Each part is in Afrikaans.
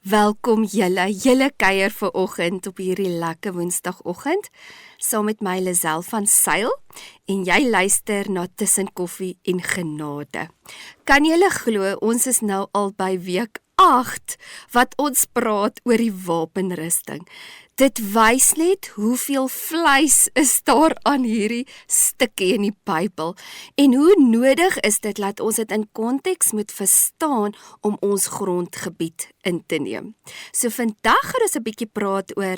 Welkom julle kuier vanoggend op hierdie lekker Woensdagoggend saam met my Lisel van Sail en jy luister na Tussen Koffie en Genade. Kan julle glo ons is nou al by week 8 wat ons praat oor die wapenrusting. Dit wys net hoeveel vleis is daar aan hierdie stukkie in die Bybel en hoe nodig is dit dat ons dit in konteks moet verstaan om ons grondgebied in te neem. So vandag gaan ons 'n bietjie praat oor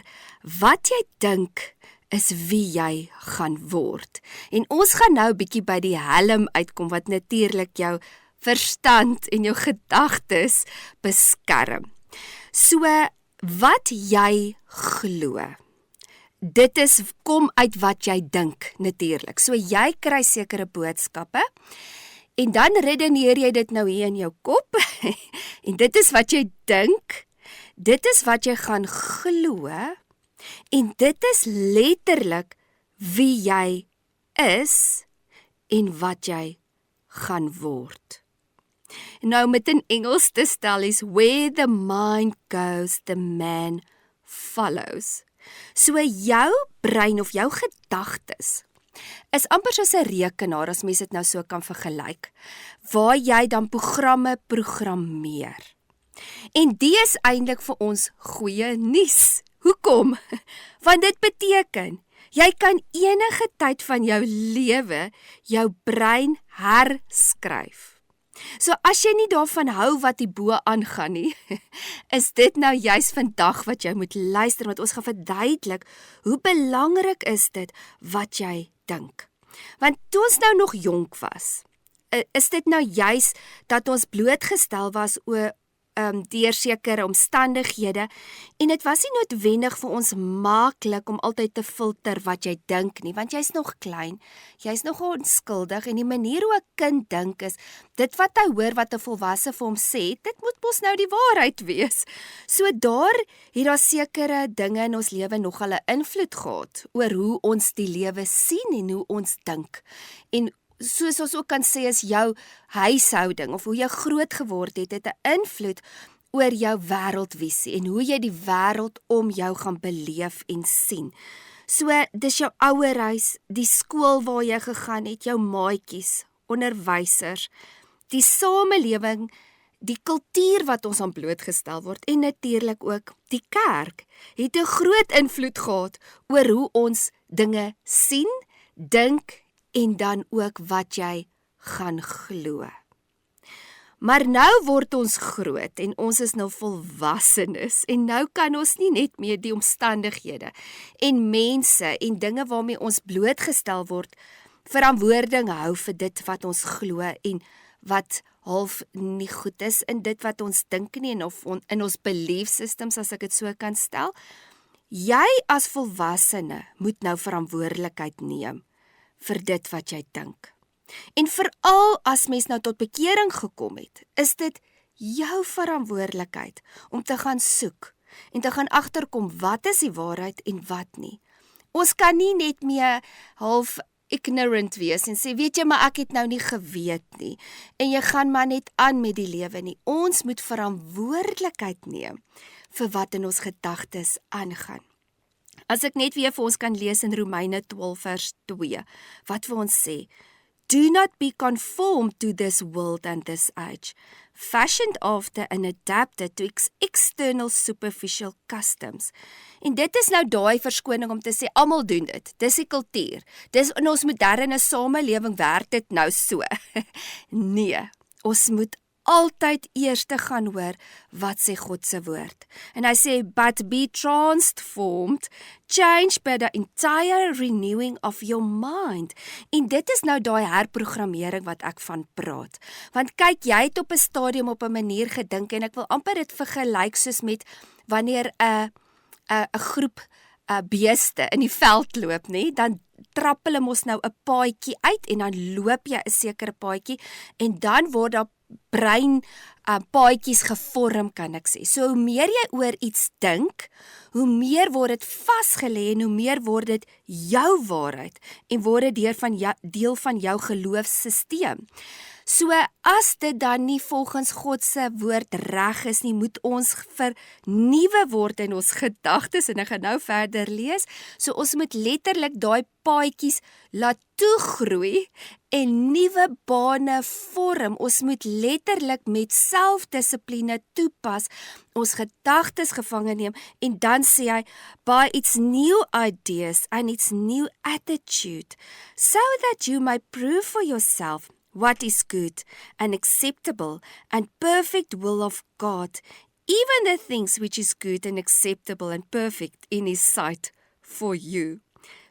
wat jy dink is wie jy gaan word. En ons gaan nou bietjie by die helm uitkom wat natuurlik jou verstand en jou gedagtes beskerm. So wat jy glo, dit kom uit wat jy dink natuurlik. So jy kry sekere boodskappe en dan redeneer jy dit nou hier in jou kop en dit is wat jy dink, dit is wat jy gaan glo en dit is letterlik wie jy is en wat jy gaan word. Nou met in Engels te stel is where the mind goes, the man follows. So jou brein of jou gedagtes is amper soos 'n rekenaar as mens dit nou so kan vergelyk, waar jy dan programme programmeer. En die is eintlik vir ons goeie nuus. Hoekom? Want dit beteken jy kan enige tyd van jou lewe jou brein herskryf. So as jy nie daarvan hou wat die bo aangaan nie, is dit nou juist vandag wat jy moet luister, want ons gaan verduidelik hoe belangrik is dit wat jy dink. Want toe ons nou nog jonk was, is dit nou juist dat ons blootgestel was deur sekere omstandighede en dit was nie noodwendig vir ons maklik om altyd te filter wat jy dink nie, want jy's nog klein, jy's nog onskuldig en die manier hoe 'n kind dink is, dit wat hy hoor wat 'n volwasse vir hom sê, dit moet mos nou die waarheid wees. So daar het daar sekere dinge in ons lewe nogal 'n invloed gehad oor hoe ons die lewe sien en hoe ons dink. En soos ons ook kan sê is jou huishouding of hoe jy groot geword het 'n invloed oor jou wêreldvisie en hoe jy die wêreld om jou gaan beleef en sien. So dis jou ouerhuis, die skool waar jy gegaan het, jou maatjies, onderwysers, die samelewing, die kultuur wat ons aan blootgestel word en natuurlik ook die kerk het 'n groot invloed gehad oor hoe ons dinge sien, dink en dan ook wat jy gaan glo. Maar nou word ons groot en ons is nou volwassenes en nou kan ons nie net meer die omstandighede en mense en dinge waarmee ons blootgestel word verantwoording hou vir dit wat ons glo en wat half nie goed is in dit wat ons dink nie en of in ons belief systems as ek dit so kan stel. Jy as volwassene moet nou verantwoordelikheid neem vir dit wat jy dink. En veral as mens nou tot bekering gekom het, is dit jou verantwoordelikheid om te gaan soek en te gaan agterkom wat is die waarheid en wat nie. Ons kan nie net meer half ignorant wees en sê, weet jy, maar ek het nou nie geweet nie en jy gaan maar net aan met die lewe nie. Ons moet verantwoordelikheid neem vir wat in ons gedagtes aangaan. As ek net weer vir ons kan lees in Romeine 12 vers 2, wat vir ons sê, do not be conformed to this world and this age, fashioned after and adapted to external superficial customs. En dit is nou daai verskoning om te sê, almal doen dit, dis die kultuur, dis in ons moderne samelewing werk dit nou so. Nee, ons moet altyd eers te gaan hoor wat sê God se woord. En hy sê, but be transformed, changed by the entire renewing of your mind. En dit is nou daai herprogrammering wat ek van praat. Want kyk, jy het op 'n stadium op 'n manier gedink en ek wil amper dit vergelyk soos met wanneer 'n groep beeste in die veld loop, nê? Dan trap hulle mos nou 'n paadjie uit en dan loop jy 'n sekere paadjie en dan word daar brein paadjies gevorm, kan ek sê. So hoe meer jy oor iets dink, hoe meer word dit vasgelê en hoe meer word dit jou waarheid en word dit deel van jou geloofssysteem. So as dit dan nie volgens God se woord reg is nie, moet ons vernuwe word in ons gedagtes, en ek gaan nou verder lees. So ons moet letterlik daai paadjies laat toegroei en nuwe bane vorm. Ons moet letterlik met selfdissipline toepas, ons gedagtes gevange neem, en dan sê hy, by its new ideas and its new attitude, so that you may prove for yourself what is good and acceptable and perfect will of God, even the things which is good and acceptable and perfect in His sight for you.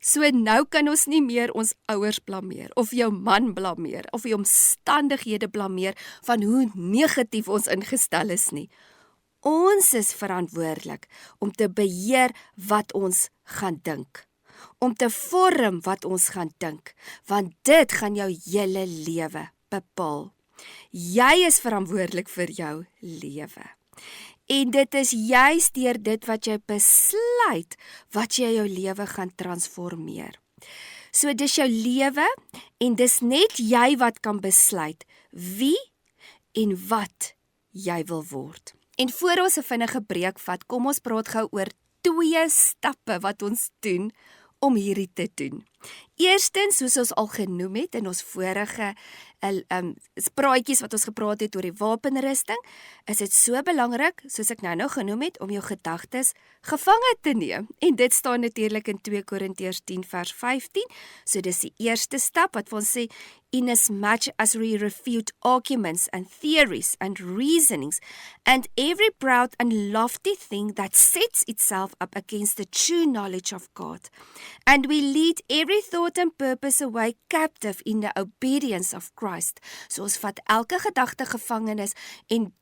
So nou kan ons nie meer ons ouers blameer, of jou man blameer, of die omstandighede blameer van hoe negatief ons ingestel is nie. Ons is verantwoordelik om te beheer wat ons gaan dink, om te vorm wat ons gaan dink, want dit gaan jou hele lewe bepaal. Jy is verantwoordelik vir jou lewe. En dit is juist deur dit wat jy besluit, wat jy jou lewe gaan transformeer. So dis jou lewe, en dis net jy wat kan besluit wie en wat jy wil word. En voor ons 'n vinnige breek vat, kom ons praat gou oor 2 stappe wat ons doen om hierdie te doen. Eerstens, soos ons al genoem het in ons vorige praatjies wat ons gepraat het oor die wapenrusting, is dit so belangrik, soos ek nou genoem het, om jou gedagtes gevange te neem. En dit staan natuurlik in 2 Korintiërs 10 vers 15. So dis die eerste stap wat ons sê, inasmuch as we refute arguments and theories and reasonings and every proud and lofty thing that sets itself up against the true knowledge of God, and we lead every thought and purpose away captive in the obedience of Christ. So ons vat elke gedagte gevangenis, en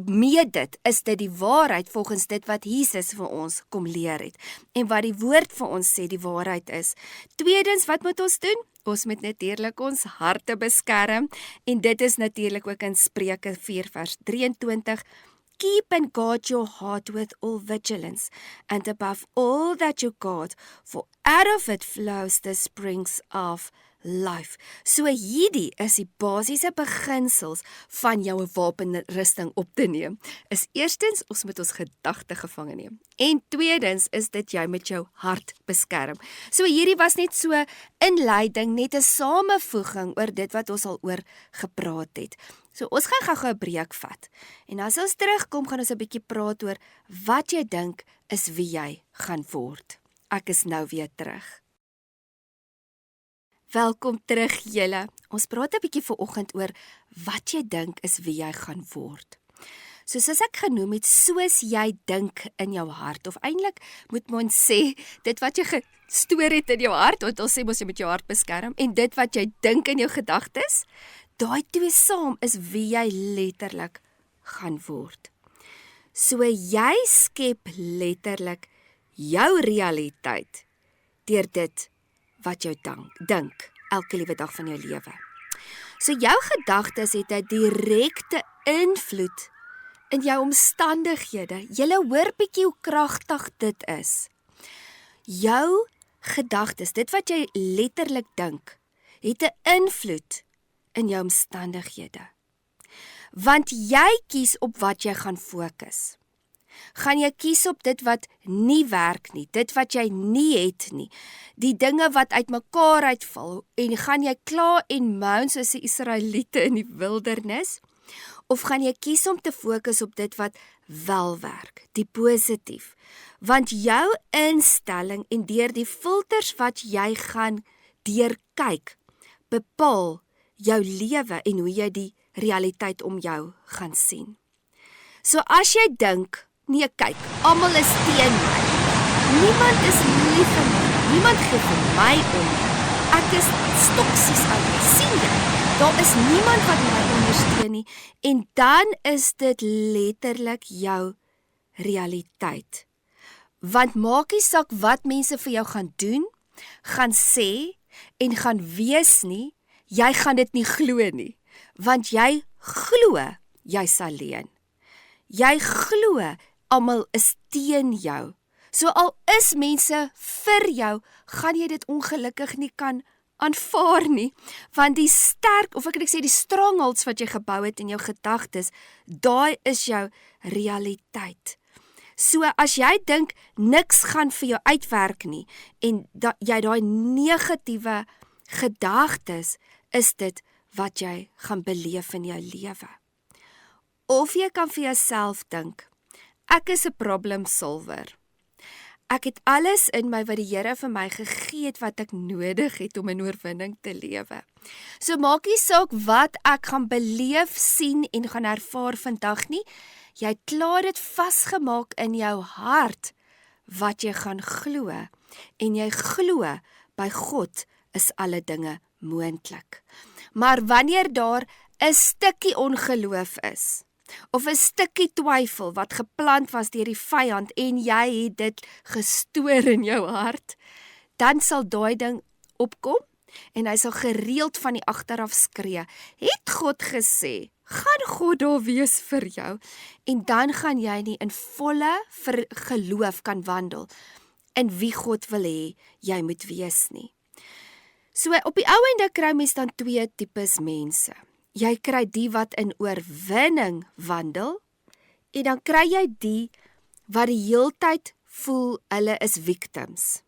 met dit is dit die waarheid volgens dit wat Jesus vir ons kom leer het, en wat die woord vir ons sê die waarheid is. Tweedens, wat moet ons doen? Ons moet natuurlik ons harte beskerm, en dit is natuurlik ook in Spreuke 4 vers 23, keep and guard your heart with all vigilance, and above all that you guard, for out of it flows the springs of life. So hierdie is die basiese beginsels van jou wapenrusting op te neem. Is eerstens, ons moet ons gedagte gevange neem. En tweedens is dit jy met jou hart beskerm. So hierdie was net so inleiding, net 'n samevoeging oor dit wat ons al oor gepraat het. So ons gaan gou-gou 'n breek vat. En as ons terugkom, gaan ons 'n bietjie praat oor wat jy dink is wie jy gaan word. Ek is nou weer terug. Welkom terug julle. Ons praat 'n bietjie vanoggend oor wat jy dink is wie jy gaan word. Soos ek genoem het, soos jy dink in jou hart, of eintlik moet ons sê, dit wat jy gestoor het in jou hart, want ons sê mos jy moet jou hart beskerm, en dit wat jy dink in jou gedagtes, daai twee saam is wie jy letterlik gaan word. So jy skep letterlik jou realiteit deur dit wat jy dink elke liewe dag van jou lewe. So jou gedagtes het 'n direkte invloed in jou omstandighede. Julle hoor bietjie hoe kragtig dit is. Jou gedagtes, dit wat jy letterlik dink, het 'n invloed in jou omstandighede. Want jy kies op wat jy gaan fokus. Gaan jy kies op dit wat nie werk nie, dit wat jy nie het nie, die dinge wat uitmekaar uitval, en gaan jy kla en moan soos die Israeliete in die wildernis, of gaan jy kies om te fokus op dit wat wel werk, die positief, want jou instelling en deur die filters wat jy gaan deurkyk, bepaal jou lewe en hoe jy die realiteit om jou gaan sien. So as jy dink, nee kyk, almal is teen my, niemand is lief vir my, niemand gee vir my om, ek is toksies aan my, sien jy, daar is niemand wat my ondersteun nie, en dan is dit letterlik jou realiteit. Want maak nie saak wat mense vir jou gaan doen, gaan sê en gaan wees nie, jy gaan dit nie glo nie, want jy glo jy's alleen. Jy glo almal is teen jou. So al is mense vir jou, gaan jy dit ongelukkig nie kan aanvaar nie, want die sterk, of ek kan sê die strongholds wat jy gebou het in jou gedagtes, daai is jou realiteit. So as jy dink niks gaan vir jou uitwerk nie en jy daai negatiewe gedagtes, is dit wat jy gaan beleef in jou lewe. Of jy kan vir jouself dink, ek is 'n problem solver. Ek het alles in my wat die Here vir my gegee het wat ek nodig het om in oorwinning te lewe. So maak nie saak wat ek gaan beleef, sien en gaan ervaar vandag nie. Jy het klaar dit vasgemaak in jou hart wat jy gaan glo. En jy glo by God is alle dinge moontlik. Maar wanneer daar 'n stukkie ongeloof is, of 'n stukkie twyfel wat geplant was deur die vyand en jy het dit gestoor in jou hart, dan sal daai ding opkom en hy sal gereeld van die agteraf skree. Het God gesê, gaan God daar wees vir jou? En dan gaan jy nie in volle geloof kan wandel in wie God wil hê jy moet wees nie. So op die ou ende kry mens dan twee tipes mense. Jy kry die wat in oorwinning wandel, en dan kry jy die wat die heeltyd voel hulle is victims.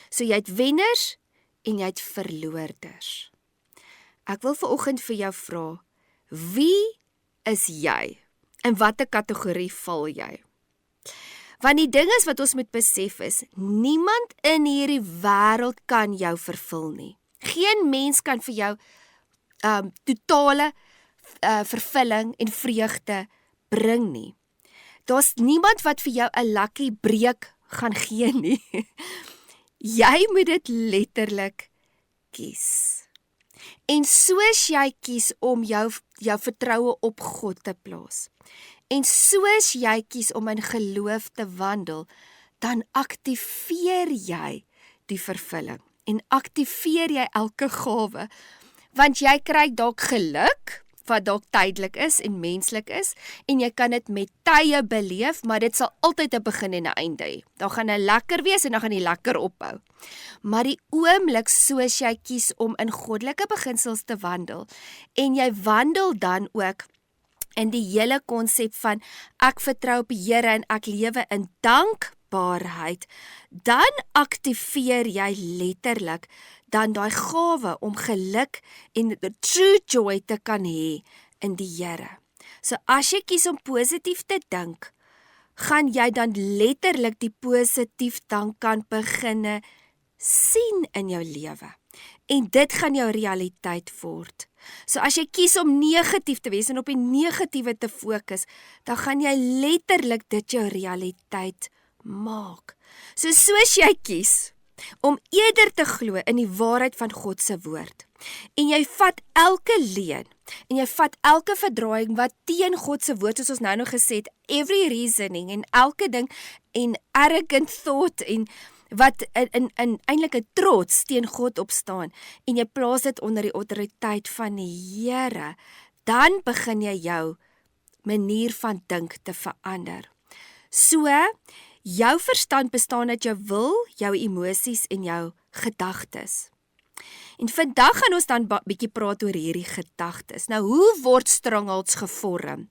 So jy het wenners en jy het verloorders. Ek wil vanoggend vir jou vra, wie is jy? In watter kategorie val jy? Want die ding is wat ons moet besef is, niemand in hierdie wêreld kan jou vervul nie. Geen mens kan vir jou totale vervulling en vreugde bring nie. Daar's niemand wat vir jou 'n lucky break gaan gee nie. Jy moet dit letterlik kies. En soos jy kies om jou vertroue op God te plaas, en soos jy kies om in geloof te wandel, dan aktiveer jy die vervulling en aktiveer jy elke gawe. Want jy kry dalk geluk, wat dalk tydelik is en menslik is, en jy kan dit met tye beleef, maar dit sal altyd 'n begin en 'n einde hê. Dan gaan hy lekker wees en dan gaan hy lekker ophou. Maar die oomblik soos jy kies om in goddelike beginsels te wandel, en jy wandel dan ook in die hele konsep van ek vertrou op die Here en ek lewe in dankbaarheid, dan aktiveer jy letterlik dan daai gawe om geluk en true joy te kan hê in die Here. So as jy kies om positief te dink, gaan jy dan letterlik die positief dan kan beginne sien in jou lewe. En dit gaan jou realiteit word. So as jy kies om negatief te wees en op die negatiewe te fokus, dan gaan jy letterlik dit jou realiteit maak. So soos jy kies om eerder te glo in die waarheid van God se woord, en jy vat elke leuen, en jy vat elke verdraaiing wat teen God se woord, soos ons nou nog gesê het, every reasoning, en elke ding, en arrogant thought, en wat in eintlik 'n trots teen God opstaan, en jy plaas dit onder die autoriteit van die Here, dan begin jy jou manier van dink te verander. So, jou verstand bestaan uit jou wil, jou emosies en jou gedagtes. En vandag gaan ons dan bietjie praat oor hierdie gedagtes. Nou, hoe word strongholds gevorm?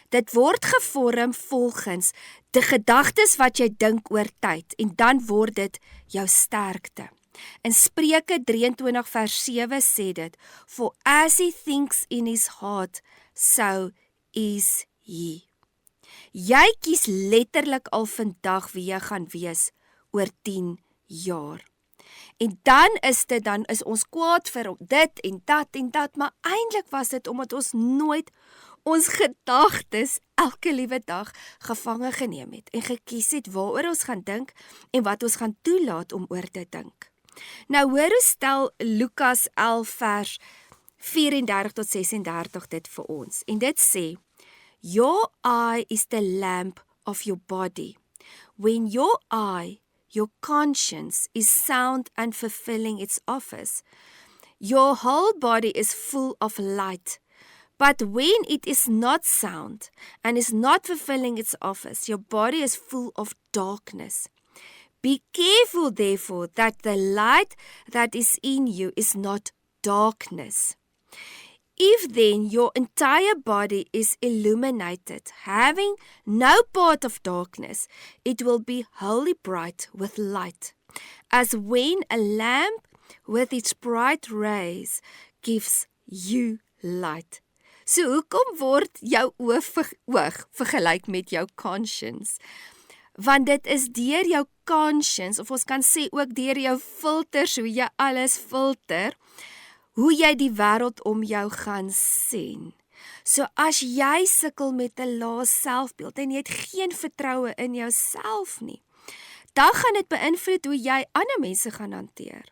Dit word gevorm volgens die gedagtes wat jy dink oor tyd, en dan word dit jou sterkte. In Spreuke 23 vers 7 sê dit, For as he thinks in his heart, so is he. Jy kies letterlik al vandag wie jy gaan wees oor 10 jaar. En dan is ons kwaad vir dit en dat, maar eintlik was dit omdat ons nooit ons gedagtes elke liewe dag gevange geneem het en gekies het waaroor ons gaan dink en wat ons gaan toelaat om oor te dink. Nou hoor hoe stel Lukas 11 vers 34 tot 36 dit vir ons. En dit sê, Your eye is the lamp of your body. When your eye, your conscience, is sound and fulfilling its office, your whole body is full of light. But when it is not sound and is not fulfilling its office, your body is full of darkness. Be careful, therefore, that the light that is in you is not darkness. If then your entire body is illuminated, having no part of darkness, it will be wholly bright with light, as when a lamp with its bright rays gives you light. So hoekom word jou oog vergelyk met jou conscience? Want dit is deur jou conscience, of ons kan sê ook deur jou filters, hoe jy alles filter, hoe jy die wêreld om jou gaan sien. So as jy sukkel met 'n lae selfbeeld en jy het geen vertroue in jouself nie, dan gaan dit beïnvloed hoe jy ander mense gaan hanteer.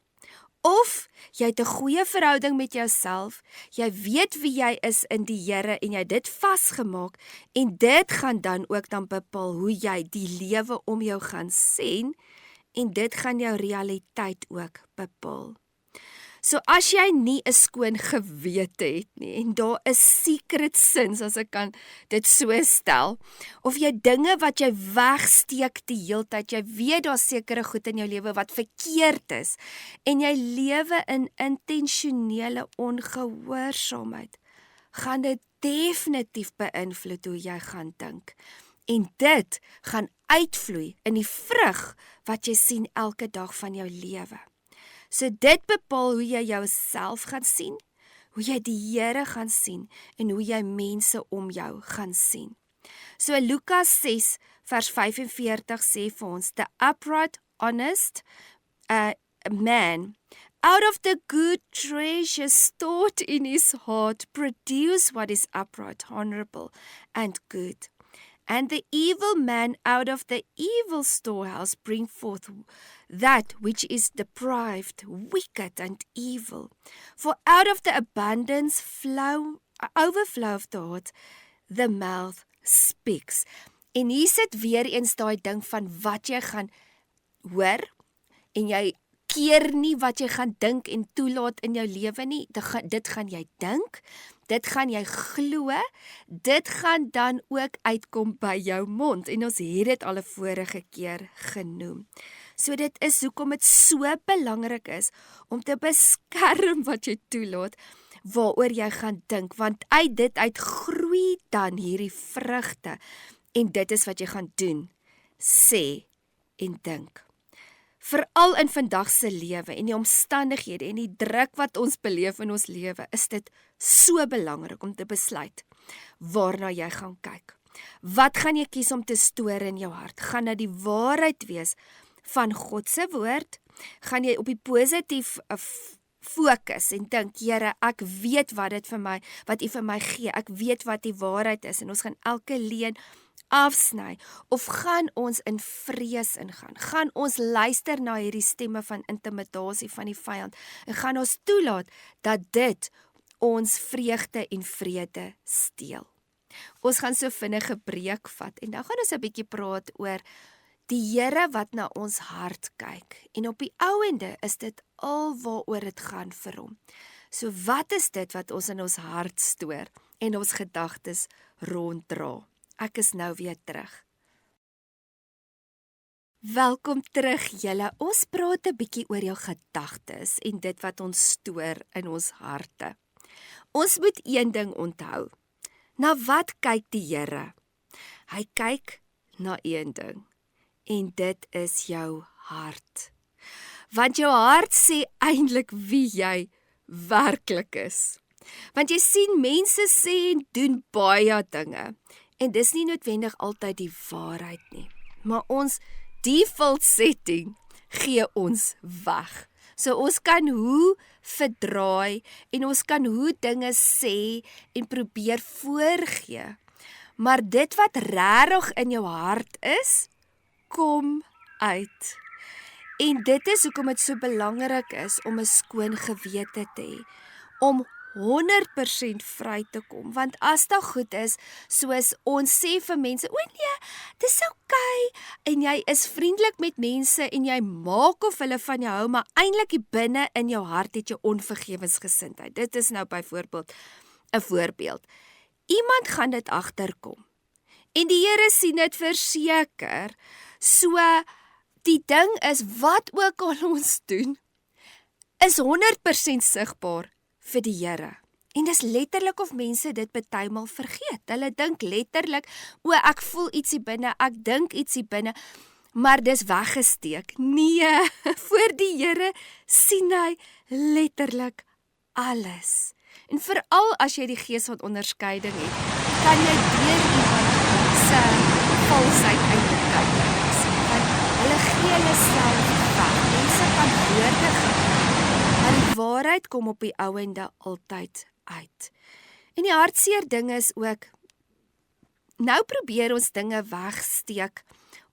Of jy het 'n goeie verhouding met jouself, jy weet wie jy is in die Here en jy dit vasgemaak en dit gaan dan ook dan bepaal hoe jy die lewe om jou gaan sien en dit gaan jou realiteit ook bepaal. So as jy nie 'n skoon gewete het nie en daar is secret sins, as ek kan dit so stel, of jy dinge wat jy wegsteek die heeltyd, jy weet daar's sekere goed in jou lewe wat verkeerd is en jy lewe in intentionele ongehoorsaamheid, gaan dit definitief beïnvloed hoe jy gaan dink. En dit gaan uitvloei in die vrug wat jy sien elke dag van jou lewe. So dit bepaal hoe jy jouself gaan sien, hoe jy die Here gaan sien en hoe jy mense om jou gaan sien. So Lukas 6 vers 45 sê vir ons, the upright, honest man, out of the good treasure stored in his heart, produce what is upright, honorable, and good. And the evil man out of the evil storehouse bring forth that which is deprived, wicked, and evil. For out of the abundance overflow of the heart, the mouth speaks. En hier sit weer eens daai ding van wat jy gaan hoor, en jy keer nie wat jy gaan dink en toelaat in jou lewe nie, dit gaan jy dink, dit gaan jy glo, dit gaan dan ook uitkom by jou mond, en ons het dit al 'n vorige keer genoem. So dit is hoekom dit so belangrik is, om te beskerm wat jy toelaat, waaroor jy gaan dink, want uit dit groei dan hierdie vrugte, en dit is wat jy gaan doen, sê en dink. Veral in vandag se lewe en die omstandighede en die druk wat ons beleef in ons lewe, is dit so belangrik om te besluit waarna jy gaan kyk. Wat gaan jy kies om te stoor in jou hart? Gaan dit die waarheid wees van God se woord? Gaan jy op die positief fokus en dink, Here, ek weet wat U vir my gee, ek weet wat die waarheid is en ons gaan elke leuen afsny, of gaan ons in vrees ingaan? Gaan ons luister na hierdie stemme van intimidasie van die vyand en gaan ons toelaat dat dit ons vreugde en vrede steel? Ons gaan so vinnige breek vat en dan gaan ons 'n bietjie praat oor die Here wat na ons hart kyk, en op die ouende is dit al waaroor dit gaan vir hom. So wat is dit wat ons in ons hart stoor en ons gedagtes ronddra? Ek is nou weer terug. Welkom terug julle. Ons praat 'n bietjie oor jou gedagtes en dit wat ons stoor in ons harte. Ons moet een ding onthou. Na wat kyk die Here? Hy kyk na een ding, en dit is jou hart. Want jou hart sê eintlik wie jy werklik is. Want jy sien, mense sê en doen baie dinge, en dis nie noodwendig altyd die waarheid nie. Maar ons default setting gee ons weg. So ons kan hoe verdraai en ons kan hoe dinge sê en probeer voorgee. Maar dit wat regtig in jou hart is, kom uit. En dit is hoekom dit so belangrik is om 'n skoon gewete te hê, om 100% vry te kom, want as dit goed is, soos ons sê vir mense, o nee, dis okay, en jy is vriendelik met mense, en jy maak of hulle van jou hou, maar eintlik hier binne in jou hart het jy onvergewensgesindheid. Dit is nou byvoorbeeld 'n voorbeeld. Iemand gaan dit agterkom, en die Here sien dit verseker, so Die ding is, wat ook al ons doen, is 100% sigbaar vir die Here. En dis letterlik of mense dit partymal vergeet. Hulle dink letterlik, ek voel ietsie binne, ek dink ietsie binne, maar dis weggesteek. Nee, voor die Here sien hy letterlik alles. En veral as jy die gees van onderskeiding het, kan jy deur iemand se valsheid uitkyk. Want hulle gee hulle self weg. Mense kan woorde gebruik, maar die waarheid kom op die ouende altyd uit. En die hartseer ding is ook, nou probeer ons dinge wegsteek,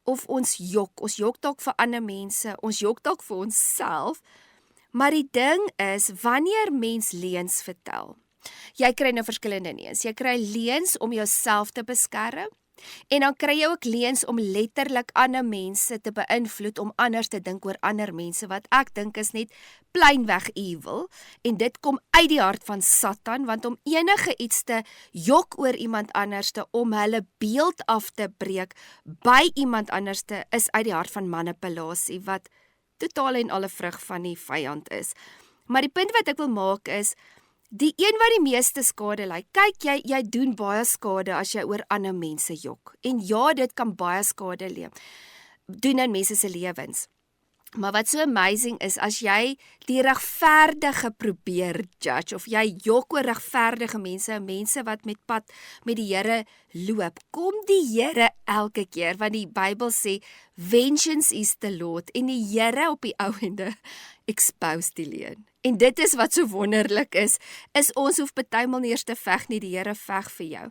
of ons jok dalk vir ander mense, ons jok dalk vir onsself, maar die ding is, wanneer mens leuns vertel, jy kry nou verskillende leuns, jy kry leuns om jouself te beskerm, en dan kry jy ook leuns om letterlik ander mense te beïnvloed, om anders te dink oor ander mense, wat ek dink is net pleinweg evil, en dit kom uit die hart van Satan, want om enige iets te jok oor iemand anderste, om hulle beeld af te breek by iemand anderste, is uit die hart van manipulasie, wat totaal en alle vrug van die vyand is. Maar die punt wat ek wil maak is, die een wat die meeste skade ly, kyk, jy doen baie skade as jy oor ander mense jok. En ja, dit kan baie skade doen in mense se lewens. Maar wat so amazing is, as jy die regverdige probeer judge, of jy jok oor regverdige mense wat met pad met die Here loop, kom die Here elke keer, want die Bybel sê, vengeance is the Lord, en die Here op die ouende expose die leuen. En dit is wat so wonderlik is ons hoef partymal nie eers te veg nie, die Here veg vir jou.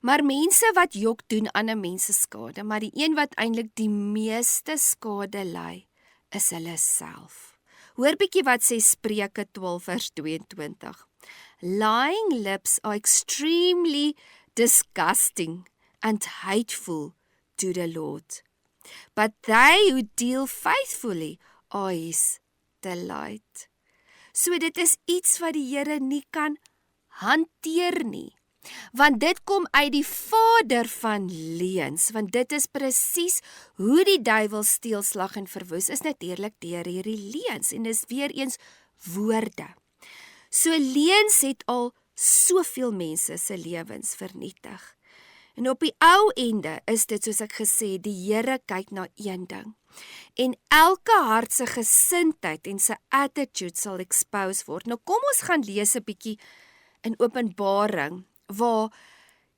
Maar mense wat jok doen ander mense skade, maar die een wat eintlik die meeste skade ly, is hulle self. Hoor bietjie wat sê Spreuke 12 vers 22. Lying lips are extremely disgusting and hateful to the Lord, but they who deal faithfully are his delight. So dit is iets wat die Here nie kan hanteer nie, want dit kom uit die vader van leuns, want dit is presies hoe die duiwel steel, slag en verwoes, is natuurlik deur hierdie leuns, en dis weer eens woorde. So leuns het al soveel mense se lewens vernietig. En op die ou ende is dit, soos ek gesê, die Here kyk na een ding. En elke hart se gesindheid en sy attitude sal expose word. Nou kom ons gaan lees 'n bietjie in Openbaring, waar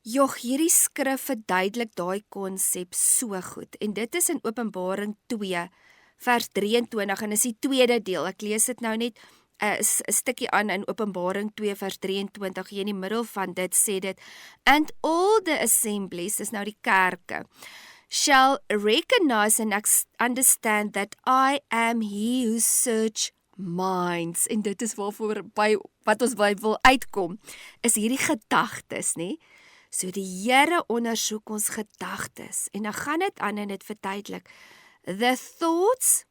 hierdie skrif verduidelik daai konsep so goed. En dit is in Openbaring 2 vers 23, en is die tweede deel. Ek lees dit nou net 'n stukkie aan in Openbaring 2 vers 23, hier in die middel van dit sê dit, and all the assemblies, dis nou die kerke, shall recognize and understand that I am he who search minds. En dit is wat ons by wil uitkom, is hierdie gedagtes, nie? So die Here ondersoek ons gedagtes, en dan gaan dit aan en dit verduidelik, the thoughts,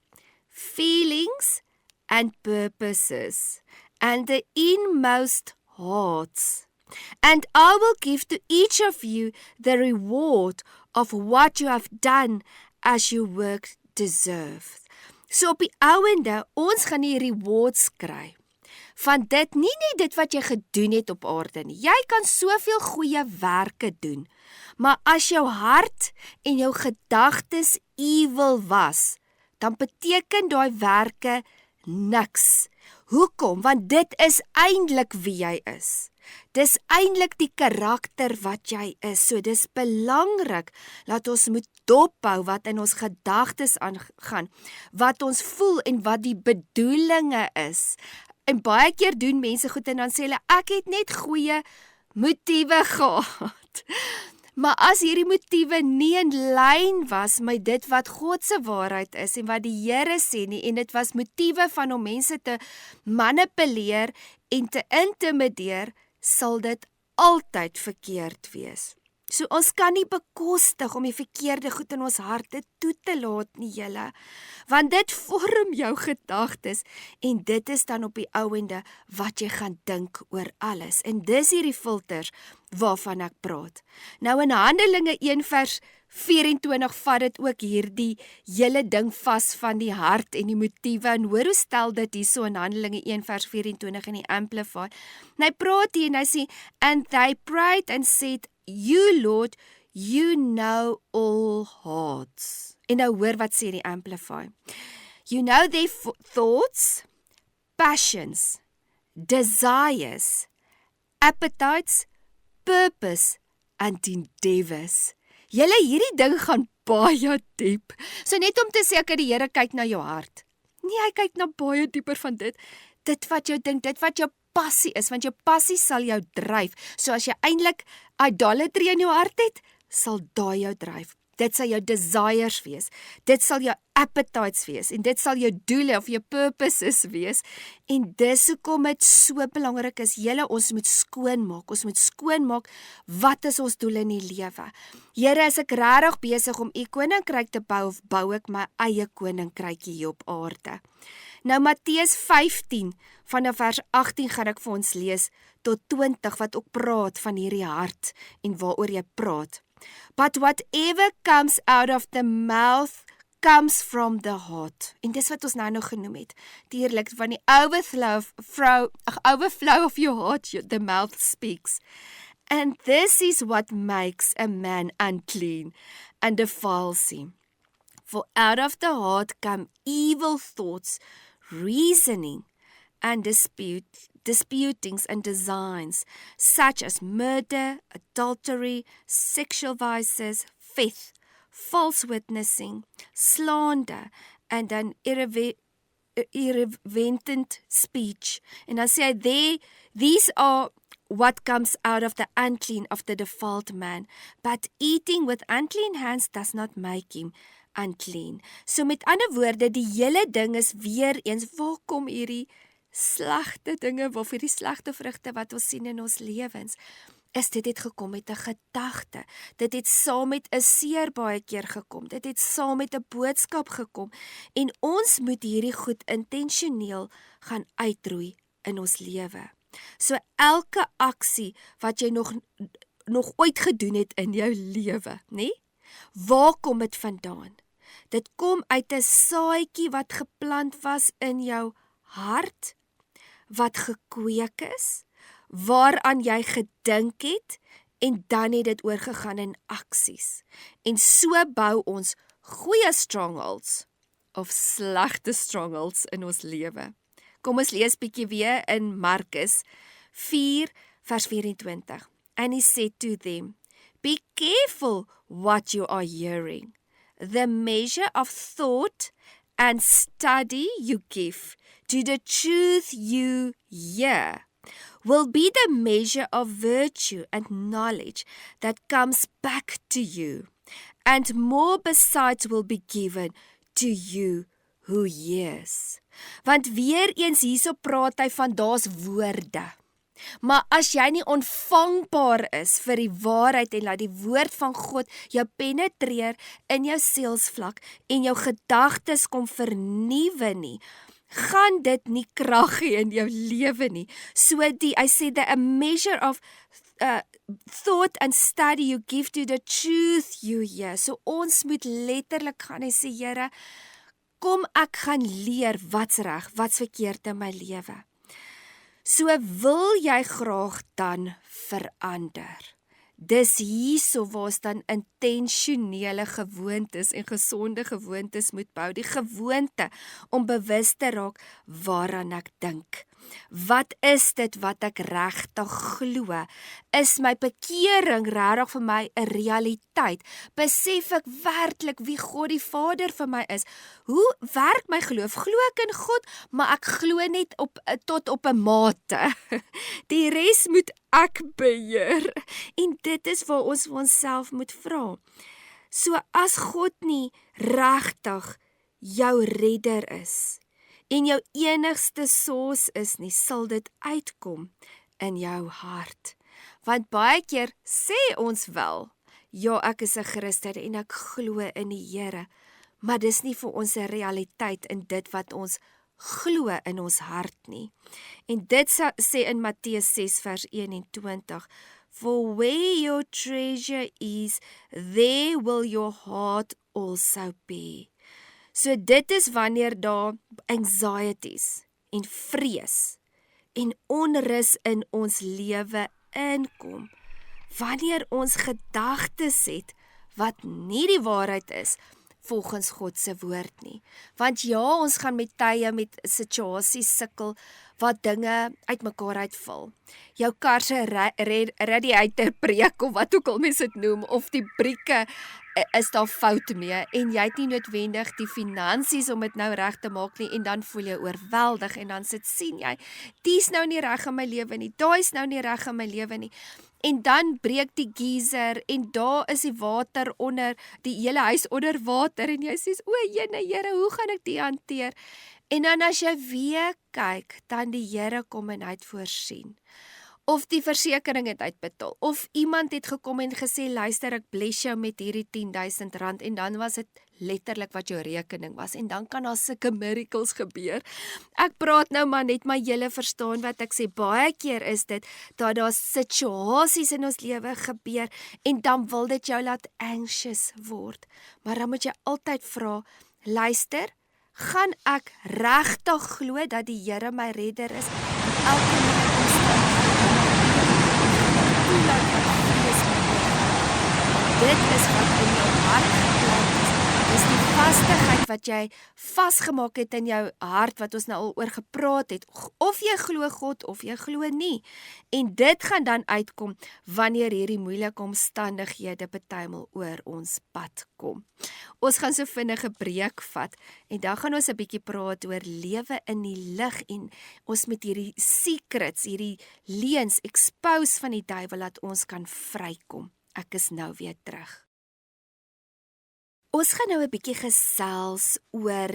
feelings, and purposes, and the inmost hearts. And I will give to each of you the reward of what you have done as your work deserves. So op die ouende, ons gaan die rewards kry van dit, nie net dit wat jy gedoen het op aarde nie. Jy kan soveel goeie werke doen, maar as jou hart en jou gedagtes evil was, dan beteken daai werke niks. Hoekom? Want dit is eintlik wie jy is. Dis eintlik die karakter wat jy is. So dis belangrik dat ons moet dophou wat in ons gedagtes aangaan, wat ons voel en wat die bedoelinge is. En baie keer doen mense goed en dan sê hulle, ek het net goeie motiewe gehad. Maar as hierdie motiewe nie in lyn was met dit wat God se waarheid is en wat die Here sê nie, en dit was motiewe van om mense te manipuleer en te intimideer, sal dit altyd verkeerd wees. So ons kan nie bekostig om die verkeerde goed in ons harte toe te laat nie, julle, want dit vorm jou gedagtes en dit is dan op die ouende wat jy gaan dink oor alles. En dis hierdie filters waarvan ek praat. Nou in Handelinge 1 vers 24 vat dit ook hierdie hele ding vas van die hart en die motiewe, en hoor hoe stel dit hierso in Handelinge 1 vers 24 in die Amplify. En hy praat hier en hy sê, and they prayed and said, you Lord, you know all hearts. En nou hoor wat sê die Amplify. You know their thoughts, passions, desires, appetites, purpose, and endeavors. Julle, hierdie ding gaan baie diep. So net om te sê, ek die Here kyk na jou hart. Nee, hy kyk na baie dieper van dit. Dit wat jou dink, dit wat jou passie is, want jou passie sal jou dryf. So as jy eintlik idolatry in jou hart het, sal daai jou dryf. Dit sal jou desires wees. Dit sal jou appetites wees. En dit sal jou doele of jou purposes wees. En dis hoekom dit so belangrik is. Julle, ons moet skoonmaak. Ons moet skoonmaak, wat is ons doel in die lewe? Here, is ek regtig besig om u koninkryk te bou, of bou ek my eie koninkryk hier op aarde? Nou Matteus 15, vanaf vers 18 gaan ek vir ons lees, tot 20, wat ook praat van hierdie hart, en waaroor jy praat. But whatever comes out of the mouth comes from the heart. En dis wat ons nou genoem het. Dierlik, van die overflow of your heart, the mouth speaks. And this is what makes a man unclean and defiles him. For out of the heart come evil thoughts, reasoning, and disputings and designs, such as murder, adultery, sexual vices, theft, false witnessing, slander, and an irreverent speech. And I say these are what comes out of the unclean of the defiled man. But eating with unclean hands does not make him unclean. So met ander woorde, die hele ding is weer eens, waar kom hierdie slegte dinge, waarvoor die slegte vrugte wat ons sien in ons lewens, is dit het gekom met 'n gedagte. Dit het saam met 'n seer baie keer gekom. Dit het saam met 'n boodskap gekom. En ons moet hierdie goed intentioneel gaan uitroei in ons lewe. So elke aksie wat jy nog ooit gedoen het in jou lewe, nê? Waar kom dit vandaan? Dit kom uit 'n saadjie wat geplant was in jou hart, wat gekweek is, waaraan jy gedink het, en dan het dit oorgegaan in aksies. En so bou ons goeie strongholds, of slegte strongholds in ons lewe. Kom ons lees bietjie weer in Markus 4 vers 24. And he said to them, be careful what you are hearing. The measure of thought and study you give to the truth you hear will be the measure of virtue and knowledge that comes back to you, and more besides will be given to you who hears. Want weer eens hierso praat hy van daar's woorde. Maar as jy nie ontvangbaar is vir die waarheid en laat die woord van God jou penetreer in jou sielsvlak en jou gedagtes kom vernuwe nie, gaan dit nie krag hê in jou lewe nie. So hy sê that a measure of thought and study you give to the truth you hear. So ons moet letterlik gaan en sê, Here, kom ek gaan leer wat's reg, wat's verkeerd in my lewe. So wil jy graag dan verander. Dis hierso waar ons dan intentionele gewoontes en gesonde gewoontes moet bou. Die gewoonte om bewus te raak waaraan ek dink. Wat is dit wat ek regtig glo? Is my bekering regtig vir my 'n realiteit? Besef ek werklik wie God die Vader vir my is? Hoe werk my geloof? Glo ek in God, maar ek glo net tot op 'n mate. Die res moet ek beheer. En dit is waar ons vir onsself moet vra. So as God nie regtig jou redder is, en jou enigste soos is nie, sal dit uitkom in jou hart. Want baie keer sê ons wel, ja, ek is 'n Christen en ek glo in die Here, maar dis nie vir ons 'n realiteit in dit wat ons glo in ons hart nie. En dit sê in Matteus 6 vers 21, For where your treasure is, there will your heart also be. So dit is wanneer daar anxieties en vrees en onrus in ons lewe inkom. Wanneer ons gedagtes het wat nie die waarheid is volgens God se woord nie. Want ja, ons gaan met tye met situasies sukkel wat dinge uitmekaar uitval. Jou kar se radiator breek of wat ook al mens dit noem, of die brieke is daar fout mee en jy het nie noodwendig die finansies om dit nou reg te maak nie en dan voel jy oorweldig en dan sien jy, dis nou nie reg in my lewe nie, daai is nou nie reg in my lewe nie. En dan breek die geyser en daar is die water onder, die hele huis onder water en jy sê, o jene Here, hoe gaan ek dit hanteer? En dan as jy weer kyk, dan die Here kom en hy het voorsien. Of die versekering het uitbetaal, of iemand het gekom en gesê, luister, ek bless jou met hierdie R10,000 en dan was dit letterlik wat jou rekening was, en dan kan daar sulke miracles gebeur. Ek praat nou maar net, maar julle verstaan wat ek sê, baie keer is dit, dat daar situasies in ons lewe gebeur, en dan wil dit jou laat anxious word, maar dan moet jy altyd vra, luister, gaan ek regtig glo dat die Here my redder is, en elke dit is wat in jou hart geplant is. Dis die vastigheid wat jy vasgemaak het in jou hart, wat ons nou al oor gepraat het. Of jy glo God, of jy glo nie. En dit gaan dan uitkom, wanneer hierdie moeilike omstandighede partymal oor ons pad kom. Ons gaan so vinnige breek vat, en dan gaan ons 'n bietjie praat oor lewe in die lig, en ons met hierdie secrets, hierdie leuns, expose van die duiwel, dat ons kan vrykom. Ek is nou weer terug. Ons gaan nou 'n bietjie gesels oor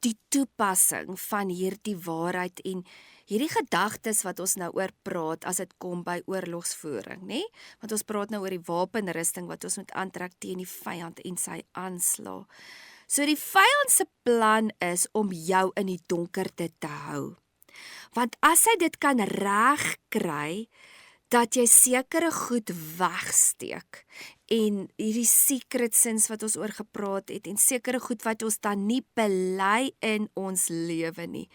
die toepassing van hierdie waarheid en hierdie gedagtes wat ons nou oor praat as dit kom by oorlogsvoering, né? Want ons praat nou oor die wapenrusting wat ons moet aantrek teen die vyand en sy aanslag. So die vyand se plan is om jou in die donkerte te hou. Want as hy dit kan regkry, dat jy sekere goed wegsteek en hierdie secret sins wat ons oor gepraat het en sekere goed wat ons dan nie bely in ons lewe nie,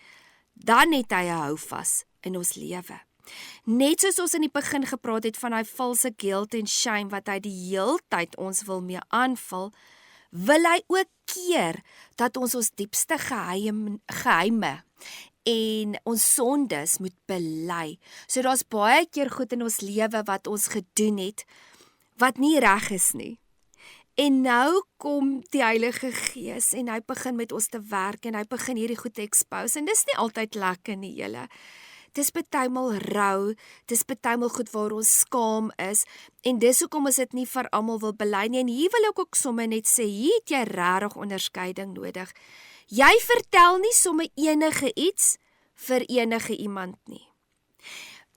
dan het hy 'n houvas in ons lewe. Net soos ons in die begin gepraat het van hy valse guilt en shame wat hy die heeltyd ons wil mee aanval, wil hy ook keer dat ons diepste geheime en ons sondes moet bely. So daar's baie keer goed in ons lewe wat ons gedoen het, wat nie reg is nie. En nou kom die Heilige Gees en hy begin met ons te werk en hy begin hierdie goed te expose. En dis nie altyd lekker nie, julle. Dis partymal rou, dis partymal goed waar ons skaam is, en dis hoekom ons dit nie vir almal wil bely nie. En hier wil ek ook sommer net sê, hier het jy regtig onderskeiding nodig. Jy vertel nie sommer enige iets vir enige iemand nie.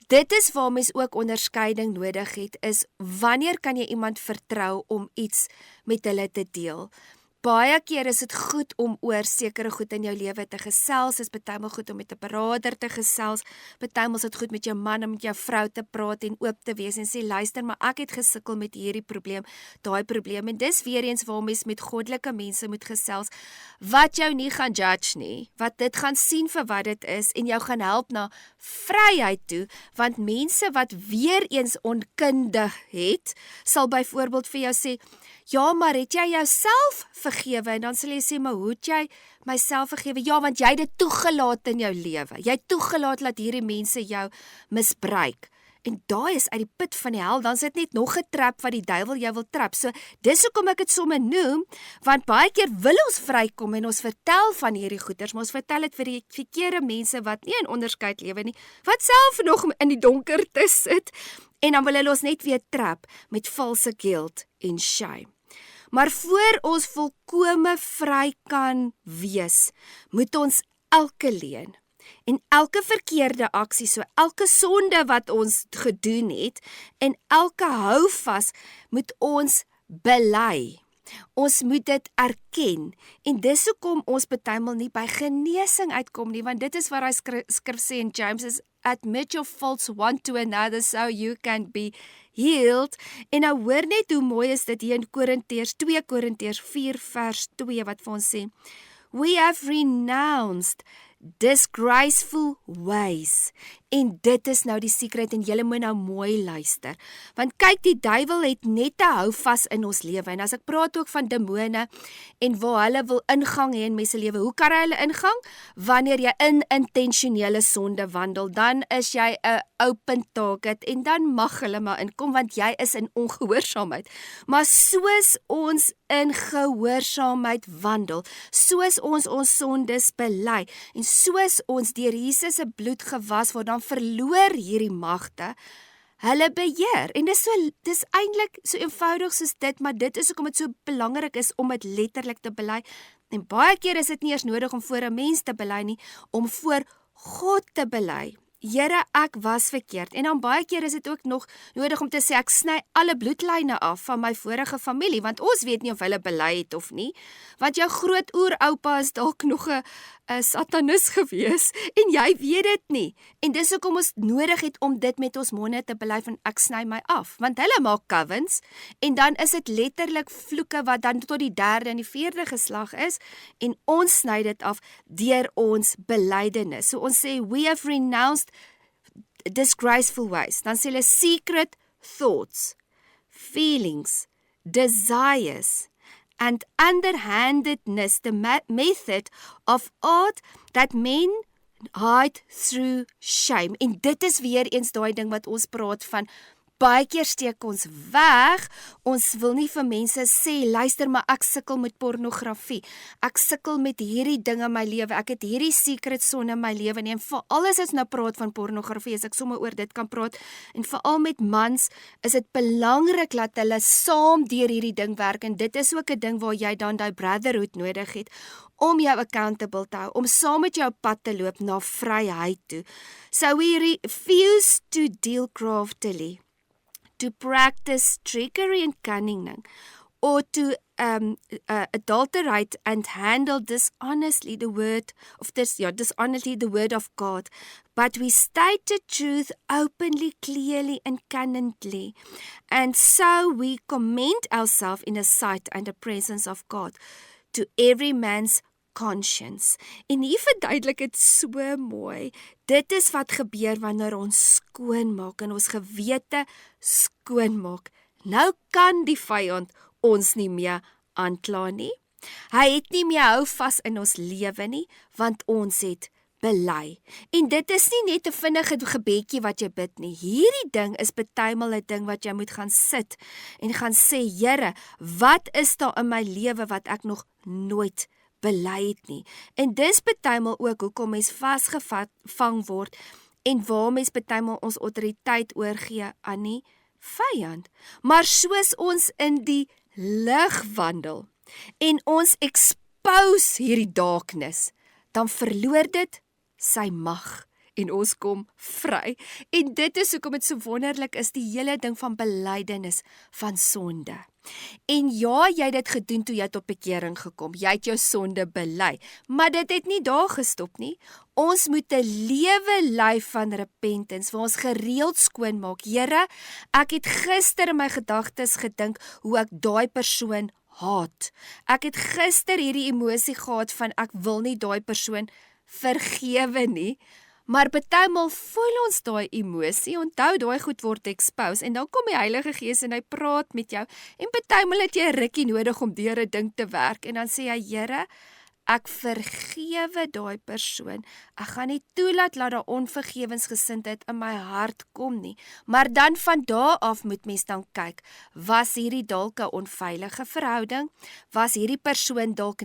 Dit is waar mens ook onderskeiding nodig het, is wanneer kan jy iemand vertrou om iets met hulle te deel? Baie keer is dit goed om oor sekere goed in jou lewe te gesels, is partymal goed om met 'n beraader te gesels, partymal is dit goed met jou man en met jou vrou te praat en oop te wees en sê, luister, maar ek het gesukkel met hierdie probleem, daai probleem, en dis weer eens waar mens met goddelike mense moet gesels, wat jou nie gaan judge nie, wat dit gaan sien vir wat dit is, en jou gaan help na vryheid toe, want mense wat weer eens onkundig het, sal byvoorbeeld vir jou sê, ja, maar het jy jouself vergewe? En dan sal jy sê, maar hoe het jy myself vergewe? Ja, want jy het dit toegelaat in jou lewe. Jy het toegelaat dat hierdie mense jou misbruik. En daai is uit die put van die hel, dan is dit net nog 'n trap wat die duiwel jou wil trap. So, dis hoekom ek dit sommer noem, want baie keer wil ons vrykom en ons vertel van hierdie goeters, maar ons vertel dit vir die verkeerde mense wat nie in onderskeid lewe nie, wat self nog in die donkerte sit, en dan wil hulle ons net weer trap met valse guilt en shame. Maar voor ons volkome vry kan wees, moet ons elke leuen en elke verkeerde aksie, so elke sonde wat ons gedoen het, en elke houvas moet ons bely. Ons moet dit erken, en dis hoekom ons partymal nie by genesing uitkom nie, want dit is wat hy skrif sê in James, is admit your faults one to another so you can be healed. En nou hoor net hoe mooi is dit hier in Korintiërs 2 Korintiërs 4 vers 2 wat vir ons sê, we have renounced disgraceful ways. En dit is nou die secret en julle moet nou mooi luister. Want kyk, die duiwel het net 'n houvas in ons lewe. En as ek praat ook van demone en waar hulle wil ingang hê in mense lewe, hoe kan hulle ingang? Wanneer jy in intentionele sonde wandel, dan is jy 'n open target en dan mag hulle maar inkom want jy is in ongehoorsaamheid. Maar soos ons in gehoorsaamheid wandel, soos ons sondes bely en soos ons deur Jesus se bloed gewas word, dan verloor hierdie magte hulle beheer. En dis eintlik so eenvoudig soos dit, maar dit is hoekom dit so belangrik is om dit letterlik te bely. En baie keer is dit nie eers nodig om voor 'n mens te bely nie, om voor God te bely. Here, ek was verkeerd. En dan baie keer is dit ook nog nodig om te sê, ek sny alle bloedlyne af van my vorige familie, want ons weet nie of hulle bely het of nie, want jou grootoeroupa is dalk nog 'n satanis gewees, en jy weet dit nie. En dis hoekom ons nodig het om dit met ons monde te bely van ek sny my af, want hulle maak covens, en dan is dit letterlik vloeke wat dan tot die 3de en die 4de geslag is, en ons sny dit af deur ons belydenis. So ons sê, we have renounced disgraceful ways. Dan sê hulle secret thoughts, feelings, desires, and underhandedness, the method of art that men hide through shame. En dit is weer eens daai ding wat ons praat van, baie keer steek ons weg, ons wil nie vir mense sê, luister maar ek sukkel met pornografie, ek sukkel met hierdie ding in my lewe, ek het hierdie secret sonde in my lewe, en veral as ons nou praat van pornografie, as ek sommer oor dit kan praat, en veral met mans, is dit belangrik dat hulle saam deur hierdie ding werk, en dit is ook 'n ding waar jy dan die brotherhood nodig het, om jou accountable te hou, om saam met jou pad te loop na vryheid toe. So we refuse to deal craftily, to practice trickery and cunning, or to adulterate and handle dishonestly the word of God. But we state the truth openly, clearly, and candidly. And so we commend ourselves in the sight and the presence of God to every man's conscience. En hier verduidelik het so mooi, dit is wat gebeur wanneer ons skoon maak en ons gewete skoon maak. Nou kan die vyand ons nie meer aankla nie. Hy het nie meer hou vas in ons lewe nie, want ons het bely. En dit is nie net 'n vinnige gebedjie wat jy bid nie. Hierdie ding is partymal 'n ding wat jy moet gaan sit en gaan sê, Here, wat is daar in my lewe wat ek nog nooit bely het nie. En dis partymal ook hoekom mens vasgevang word en waar mens partymal ons autoriteit oorgee aan die vyand. Maar soos ons in die lig wandel en ons expose hierdie darkness, dan verloor dit sy mag en ons kom vry. En dit is hoekom dit so wonderlik is, die hele ding van belydenis van sonde. En ja, jy het dit gedoen toe jy tot bekering gekom. Jy het jou sonde bely, maar dit het nie daar gestop nie. Ons moet 'n lewe lei van repentance, waar ons gereeld skoon maak. Here, ek het gister in my gedagtes gedink hoe ek daai persoon haat. Ek het gister hierdie emosie gehad van ek wil nie daai persoon vergewe nie. Maar partymal voel ons daai emosie, onthou daai goed word expose, en dan kom die Heilige Gees en hy praat met jou, en partymal het jy 'n rukkie nodig om deur 'n ding te werk, en dan sê jy, Here, ek vergewe daai persoon, ek gaan nie toelaat dat daar onvergewensgesindheid in my hart kom nie, maar dan van daar af moet mens dan kyk, was hierdie dalk 'n onveilige verhouding, was hierdie persoon dalk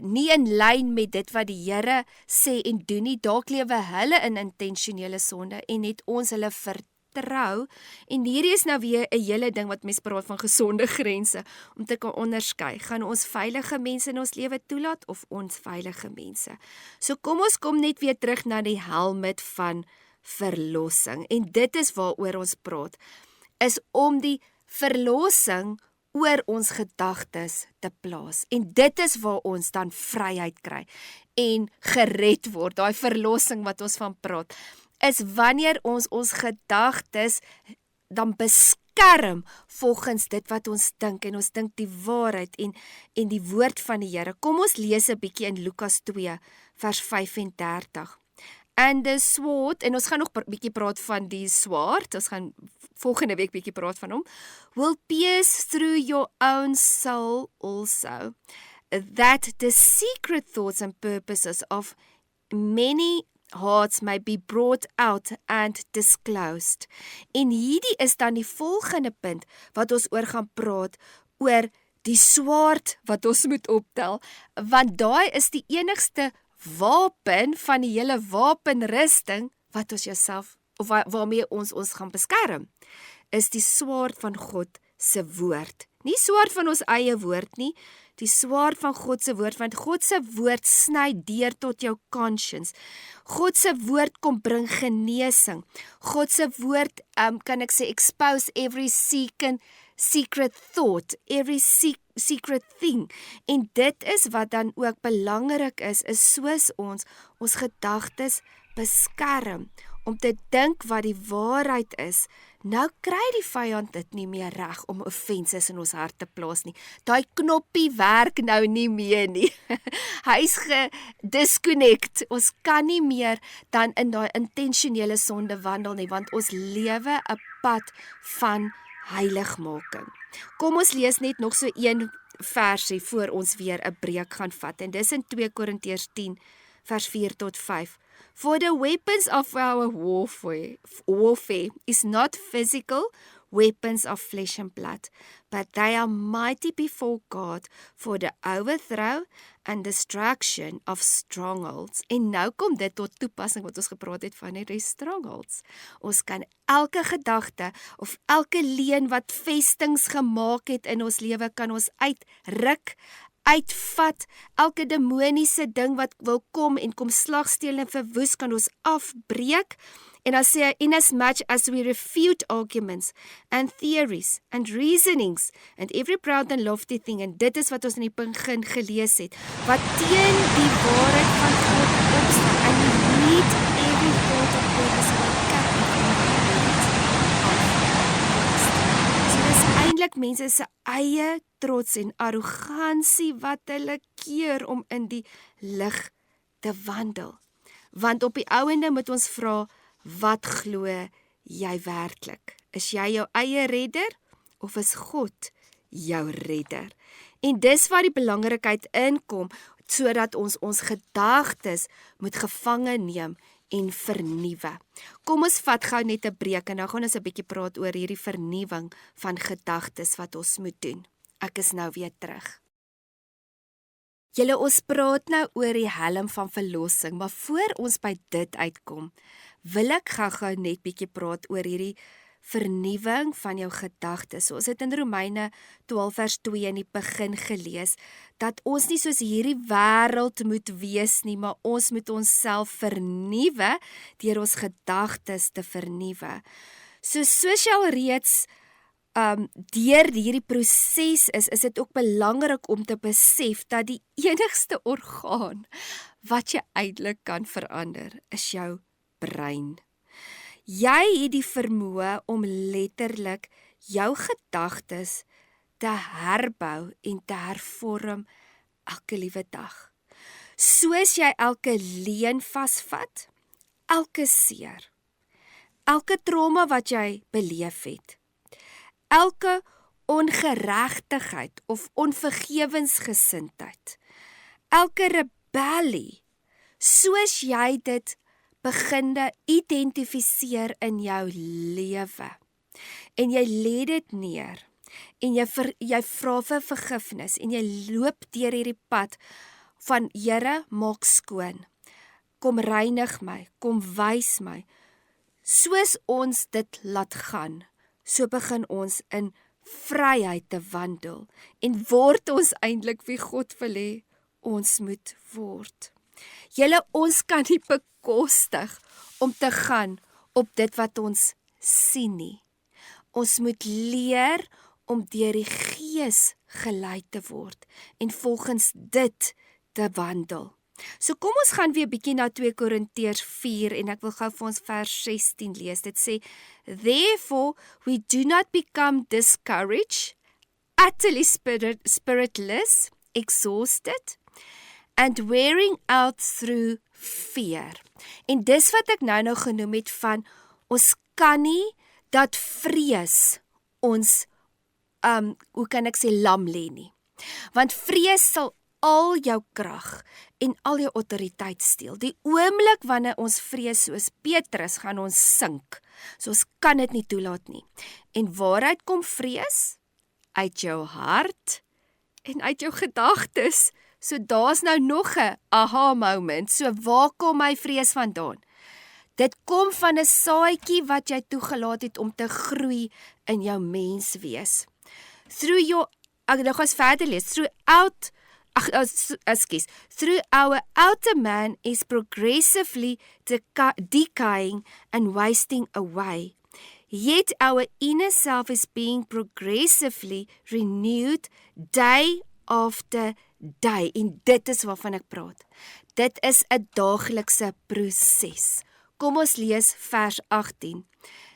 nie in lyn met dit wat die Here sê en doen nie, dalk lewe hulle in intentionele sonde en het ons hulle vertrou, en hierdie is nou weer 'n hele ding wat mens praat van gesonde grense, om te kan onderskei, gaan ons veilige mense in ons lewe toelaat of onveilige mense. So kom ons kom net weer terug na die helmet van verlossing, en dit is waaroor ons praat, is om die verlossing oor ons gedagtes te plaas. En dit is waar ons dan vryheid kry en gered word. Daai verlossing wat ons van praat, is wanneer ons gedagtes dan beskerm volgens dit wat ons dink, en ons dink die waarheid en die woord van die Here. Kom ons lees 'n bietjie in Lukas 2 vers 35. And the sword, en ons gaan nog bietjie praat van die swaard, ons gaan volgende week bietjie praat van hom, will pierce through your own soul also, that the secret thoughts and purposes of many hearts may be brought out and disclosed. En hierdie is dan die volgende punt wat ons oor gaan praat, oor die swaard wat ons moet optel, want daai is die enigste wapen van die hele wapenrusting wat ons jouself, of waarmee ons gaan beskerm, is die swaard van God se woord. Nie swaard van ons eie woord nie, die swaard van God se woord, want God se woord sny deur tot jou conscience. God se woord kom bring genesing. God se woord, kan ek sê, expose every secret thought, every secret thing. En dit is wat dan ook belangrik is soos ons gedagtes beskerm, om te dink wat die waarheid is. Nou kry die vyand dit nie meer reg om offenses in ons hart te plaas nie. Daai knoppie werk nou nie meer nie. Hy's gedisconnect. Ons kan nie meer dan in daai intentionele sonde wandel nie, want ons lewe 'n pad van heiligmaking. Kom ons lees net nog so een versie voor ons weer 'n breek gaan vat, en dis in 2 Korintiërs 10 vers 4 tot 5. For the weapons of our warfare is not physical weapons of flesh and blood, but they are mighty before God for the overthrow and destruction of strongholds. En nou kom dit tot toepassing wat ons gepraat het van die strongholds. Ons kan elke gedagte of elke leuen wat vestings gemaak het in ons lewe, kan ons uitruk, uitvat. Elke demoniese ding wat wil kom en kom slagsteel en verwoes, kan ons afbreek. En dan sê hy, in as much as we refute arguments and theories and reasonings and every proud and lofty thing, en dit is wat ons in die begin gelees het, wat teen die waarheid van God opstaan, and we need every thought of purpose of our captive. So dis eintlik mense se eie trots en arrogansie wat hulle keer om in die lig te wandel. Want op die ouende moet ons vra, wat glo jy werklik? Is jy jou eie redder of is God jou redder? En dis waar die belangrikheid inkom, sodat ons gedagtes moet gevange neem en vernuwe. Kom ons vat gou net 'n breek en nou gaan ons 'n bietjie praat oor hierdie vernuwing van gedagtes wat ons moet doen. Ek is nou weer terug. Julle, ons praat nou oor die helm van verlossing, maar voor ons by dit uitkom, wil ek gou net bietjie praat oor hierdie vernuwing van jou gedagtes. So, ons het in Romeine 12 vers 2 in die begin gelees, dat ons nie soos hierdie wêreld moet wees nie, maar ons moet onsself vernuwe deur ons gedagtes te vernuwe. So, soos jy al reeds deur hierdie proses is dit ook belangrik om te besef dat die enigste orgaan wat jy eintlik kan verander, is jou brein. Jy het die vermoë om letterlik jou gedagtes te herbou en te hervorm elke liewe dag. Soos jy elke leuen vasvat, elke seer, elke trauma wat jy beleef het, elke ongeregtigheid of onvergewensgesindheid, elke rebellie, soos jy dit beginde identifiseer in jou lewe, en jy lê dit neer, en jy vra vir vergifnis, en jy loop deur hierdie pad van Here, maak skoon, kom reinig my, kom wys my, soos ons dit laat gaan, so begin ons in vryheid te wandel, en word ons eintlik wie God wil hê ons moet word. Julle, ons kan nie bekostig om te gaan op dit wat ons sien nie. Ons moet leer om deur die Gees gelei te word en volgens dit te wandel. So kom ons gaan weer bietjie na 2 Korintiërs 4 en ek wil gou vir ons vers 16 lees. Dit sê, Therefore we do not become discouraged, utterly spiritless, exhausted, and wearing out through fear. En dis wat ek nou genoem het van, ons kan nie dat vrees ons, hoe kan ek sê, lam lê nie. Want vrees sal al jou krag en al jou autoriteit steel. Die oomblik wanneer ons vrees soos Petrus, gaan ons sink. So ons kan dit nie toelaat nie. En waaruit kom vrees? Uit jou hart en uit jou gedagtes. So daar's nou nog 'n aha moment. So waar kom my vrees vandaan? Dit kom van 'n saadjie wat jy toegelaat het om te groei in jou menswees. Through our outer man is progressively decaying and wasting away. Yet our inner self is being progressively renewed day after day. En dit is waarvan ek praat. Dit is 'n daaglikse proses. Kom ons lees vers 18.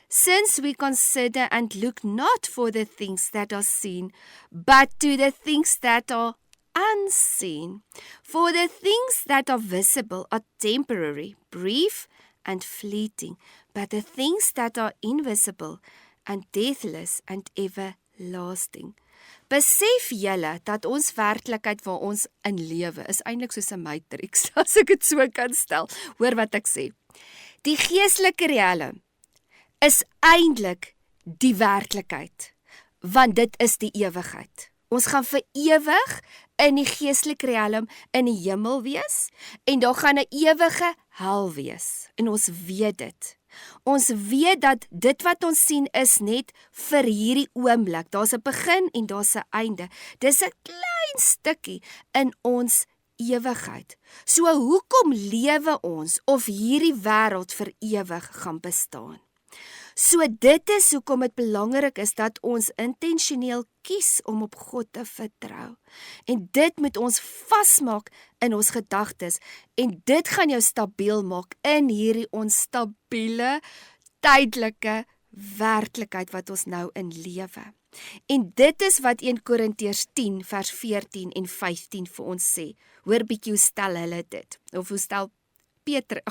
Since we consider and look not for the things that are seen, but to the things that are unseen. For the things that are visible are temporary, brief, and fleeting, but the things that are invisible and deathless and everlasting. Besef julle dat ons werklikheid waar ons in lewe is eintlik soos 'n matrix, as ek dit so kan stel. Hoor wat ek sê. Die geestelike riem is eintlik die werklikheid, want dit is die ewigheid. Ons gaan vir ewig in die geestelike riem in die hemel wees, en daar gaan 'n ewige hel wees, en ons weet dit. Ons weet dat dit wat ons sien is net vir hierdie oomblik. Daar's 'n begin en daar's 'n einde. Dis 'n klein stukkie in ons ewigheid. So hoekom lewe ons of hierdie wêreld vir ewig gaan bestaan? So dit is hoekom dit belangrik is dat ons intentioneel kies om op God te vertrou. En dit moet ons vasmaak in ons gedagtes en dit gaan jou stabiel maak in hierdie onstabiele, tydelike werklikheid wat ons nou in lewe. En dit is wat 1 Korintiërs 10 vers 14 en 15 vir ons sê. Hoor bietjie hoe stel hulle dit, of hoe stel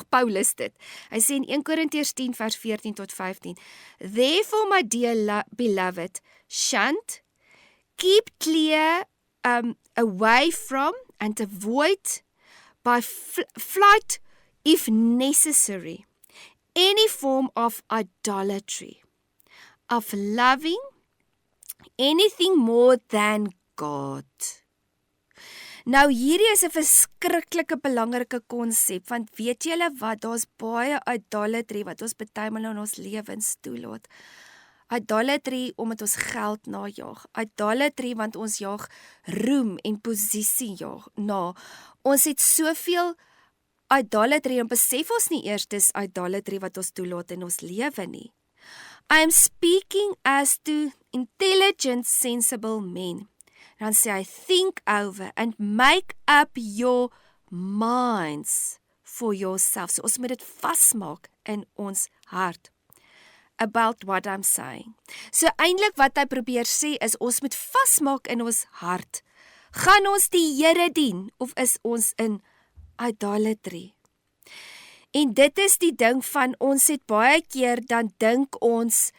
Paulus dit. Hy sê in 1 Korintiërs 10 vers 14 tot 15, Therefore, my dear beloved, shunned, keep clear away from and avoid by flight, if necessary, any form of idolatry, of loving anything more than God. Nou hierdie is 'n verskriklike belangrike konsep, want weet julle wat, daar's baie idolatry wat ons partymal in ons lewens toelaat. Idolatry omdat ons geld najag, idolatry want ons jaag roem en posisie na. Ons het soveel idolatry en besef ons nie eers dis idolatry wat ons toelaat in ons lewe nie. I am speaking as to intelligent, sensible men. Dan sê hy, think over and make up your minds for yourself. So ons moet dit vasmaak in ons hart about what I'm saying. So eintlik wat hy probeer sê is, ons moet vasmaak in ons hart. Gaan ons die Here dien of is ons in idolatry? En dit is die ding van, ons het baie keer dan dink ons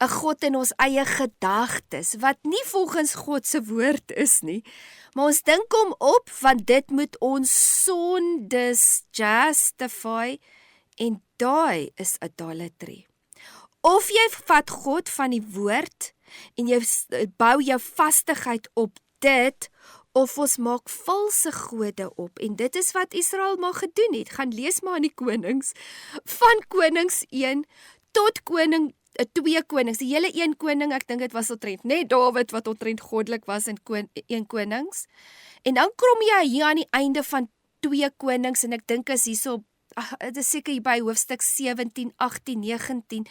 'n God in ons eie gedagtes, wat nie volgens God se woord is nie. Maar ons dink hom op, want dit moet ons sondes justify, en daai is idolatry. Of jy vat God van die woord, en jy bou jou vastigheid op dit, of ons maak valse gode op, en dit is wat Israel maar gedoen het. Gaan lees maar in die konings, van konings 1 tot koning 2 konings, die hele 1 koning, ek dink dit was omtrent net Dawid wat omtrent goddelik was in 1 konings. En dan kom jy hier aan die einde van 2 konings, en ek dink is hierso, dit is seker hier by hoofstuk 17, 18, 19,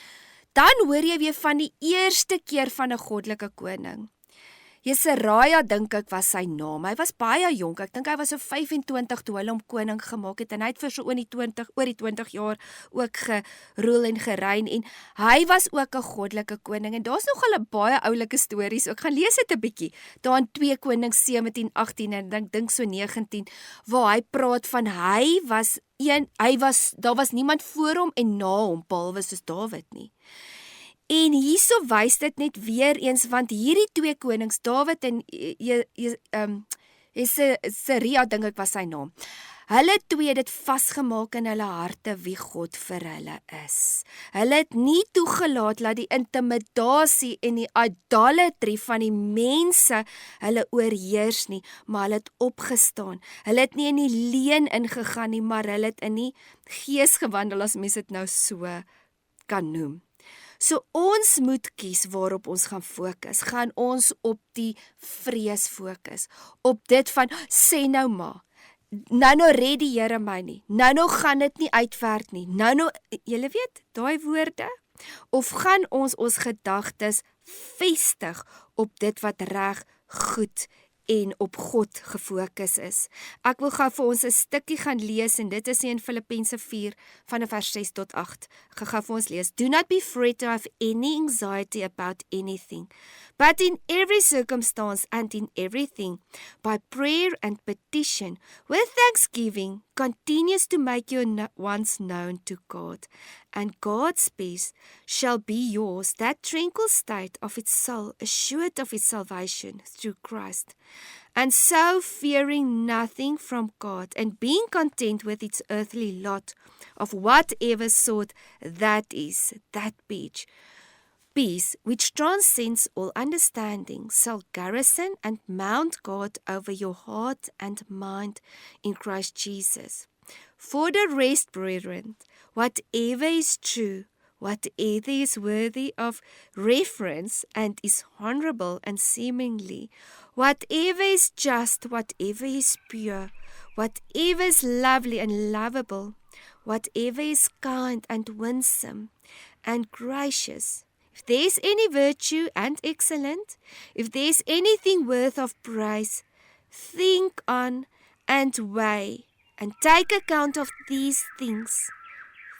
dan hoor jy weer van die eerste keer van 'n goddelike koning. Jeseraja dink ek was sy naam. Hy was baie jonk. Ek dink hy was so 25 toe hulle hom koning gemaak het en hy het vir so oor die 20 jaar ook geroel en gerein en hy was ook 'n goddelike koning en daar's nog al baie oulike stories. Ek gaan lees dit 'n bietjie. Daar in 2 Konings 17:18 en ek dink so 19 waar hy praat van daar was niemand voor hom en na hom behalwe soos Dawid nie. En hierso wys dit net weer eens want hierdie 2 konings, Dawid en Seria dink ek was sy naam. Hulle twee het dit vasgemaak in hulle harte wie God vir hulle is. Hulle het nie toegelaat dat die intimidasie en die idolatry van die mense hulle oorheers nie, maar hulle het opgestaan. Hulle het nie in die leuen ingegaan nie, maar hulle het in die gees gewandel, as mens dit nou so kan noem. So ons moet kies waarop ons gaan fokus. Gaan ons op die vrees fokus, op dit van, sê nou maar, nou red die Here my nie, nou gaan dit nie uitwerk nie, nou, julle weet, daai woorde, of gaan ons gedagtes vestig op dit wat reg, goed en op God gefokus is. Ek wil gou vir ons 'n stukkie gaan lees en dit is in Filippense 4 van vers 6 tot 8. Ek gaan vir ons lees. Do not be afraid to have any anxiety about anything, but in every circumstance and in everything, by prayer and petition, with thanksgiving, continues to make your wants known to God, and God's peace shall be yours, that tranquil state of its soul, assured of its salvation through Christ. And so, fearing nothing from God, and being content with its earthly lot, of whatever sort that is, that peace, which transcends all understanding, shall garrison and mount guard over your heart and mind in Christ Jesus. For the rest, brethren, whatever is true, whatever is worthy of reference and is honorable and seemingly, whatever is just, whatever is pure, whatever is lovely and lovable, whatever is kind and winsome and gracious, if there is any virtue and excellent, if there is anything worth of praise, think on and weigh and take account of these things.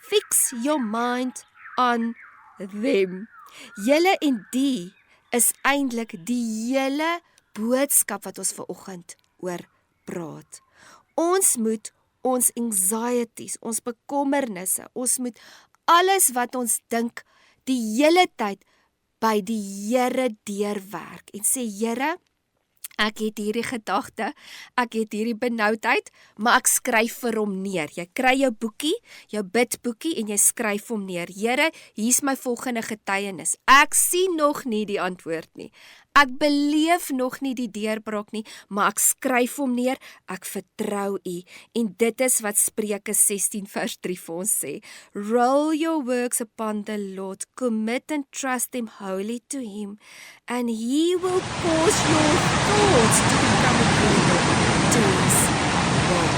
Fix your mind on them. Julle en die is eintlik die hele boodskap wat ons vanoggend oor praat. Ons moet ons anxieties, ons bekommernisse, ons moet alles wat ons dink die hele tyd by die Here deurwerk en sê, Here, ek het hierdie gedagte, ek het hierdie benoudheid, maar ek skryf vir hom neer. Jy kry jou boekie, jou bidboekie en jy skryf hom neer. Here, hier's my volgende getuienis. Ek sien nog nie die antwoord nie. Ek beleef nog nie die deurbraak nie, maar ek skryf hom neer, ek vertrou U. En dit is wat Spreuke 16 vers 3 vir ons sê. Roll your works upon the Lord, commit and trust them wholly to Him, and He will cause your thoughts to become agreeable to His will.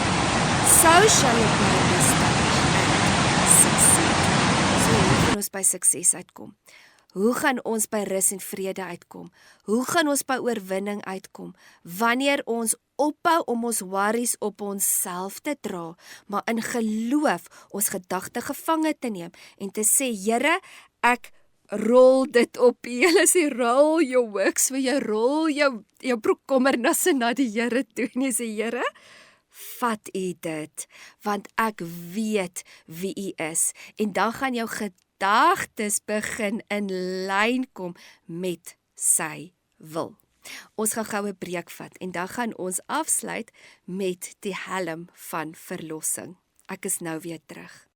So shall your plan be established and succeed. So hoe gaan ons by sukses uitkom? Hoe gaan ons by rus en vrede uitkom? Hoe gaan ons by oorwinning uitkom? Wanneer ons ophou om ons worries op onsself te dra, maar in geloof ons gedagte gevange te neem en te sê, Here, ek rol dit op U. Hulle sê, roll your works, jy rol jou bekommernisse na die Here toe. En jy sê, Here, vat U dit, want ek weet wie U is. En dan gaan jou gedagtes begin in lyn kom met sy wil. Ons gaan gou 'n breek vat en dan gaan ons afsluit met die helm van verlossing. Ek is nou weer terug.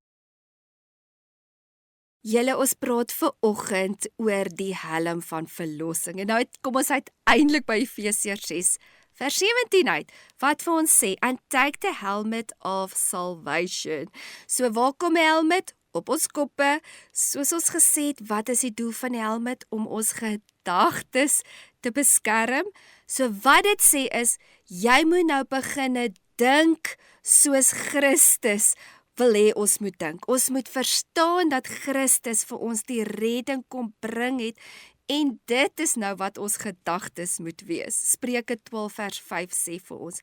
Julle, ons praat vanoggend oor die helm van verlossing. En nou kom ons uiteindelik by Efesiërs 6 vers 17 uit, wat vir ons sê, and take the helmet of salvation. So waar kom die helmet? Op ons koppe, soos ons gesê het, wat is die doel van die helmet? Om ons gedagtes te beskerm. So wat dit sê is, jy moet nou beginne dink soos Christus wil hê ons moet dink. Ons moet verstaan dat Christus vir ons die redding kom bring het En dit is nou wat ons gedagtes moet wees. Spreuke 12 vers 5 sê vir ons: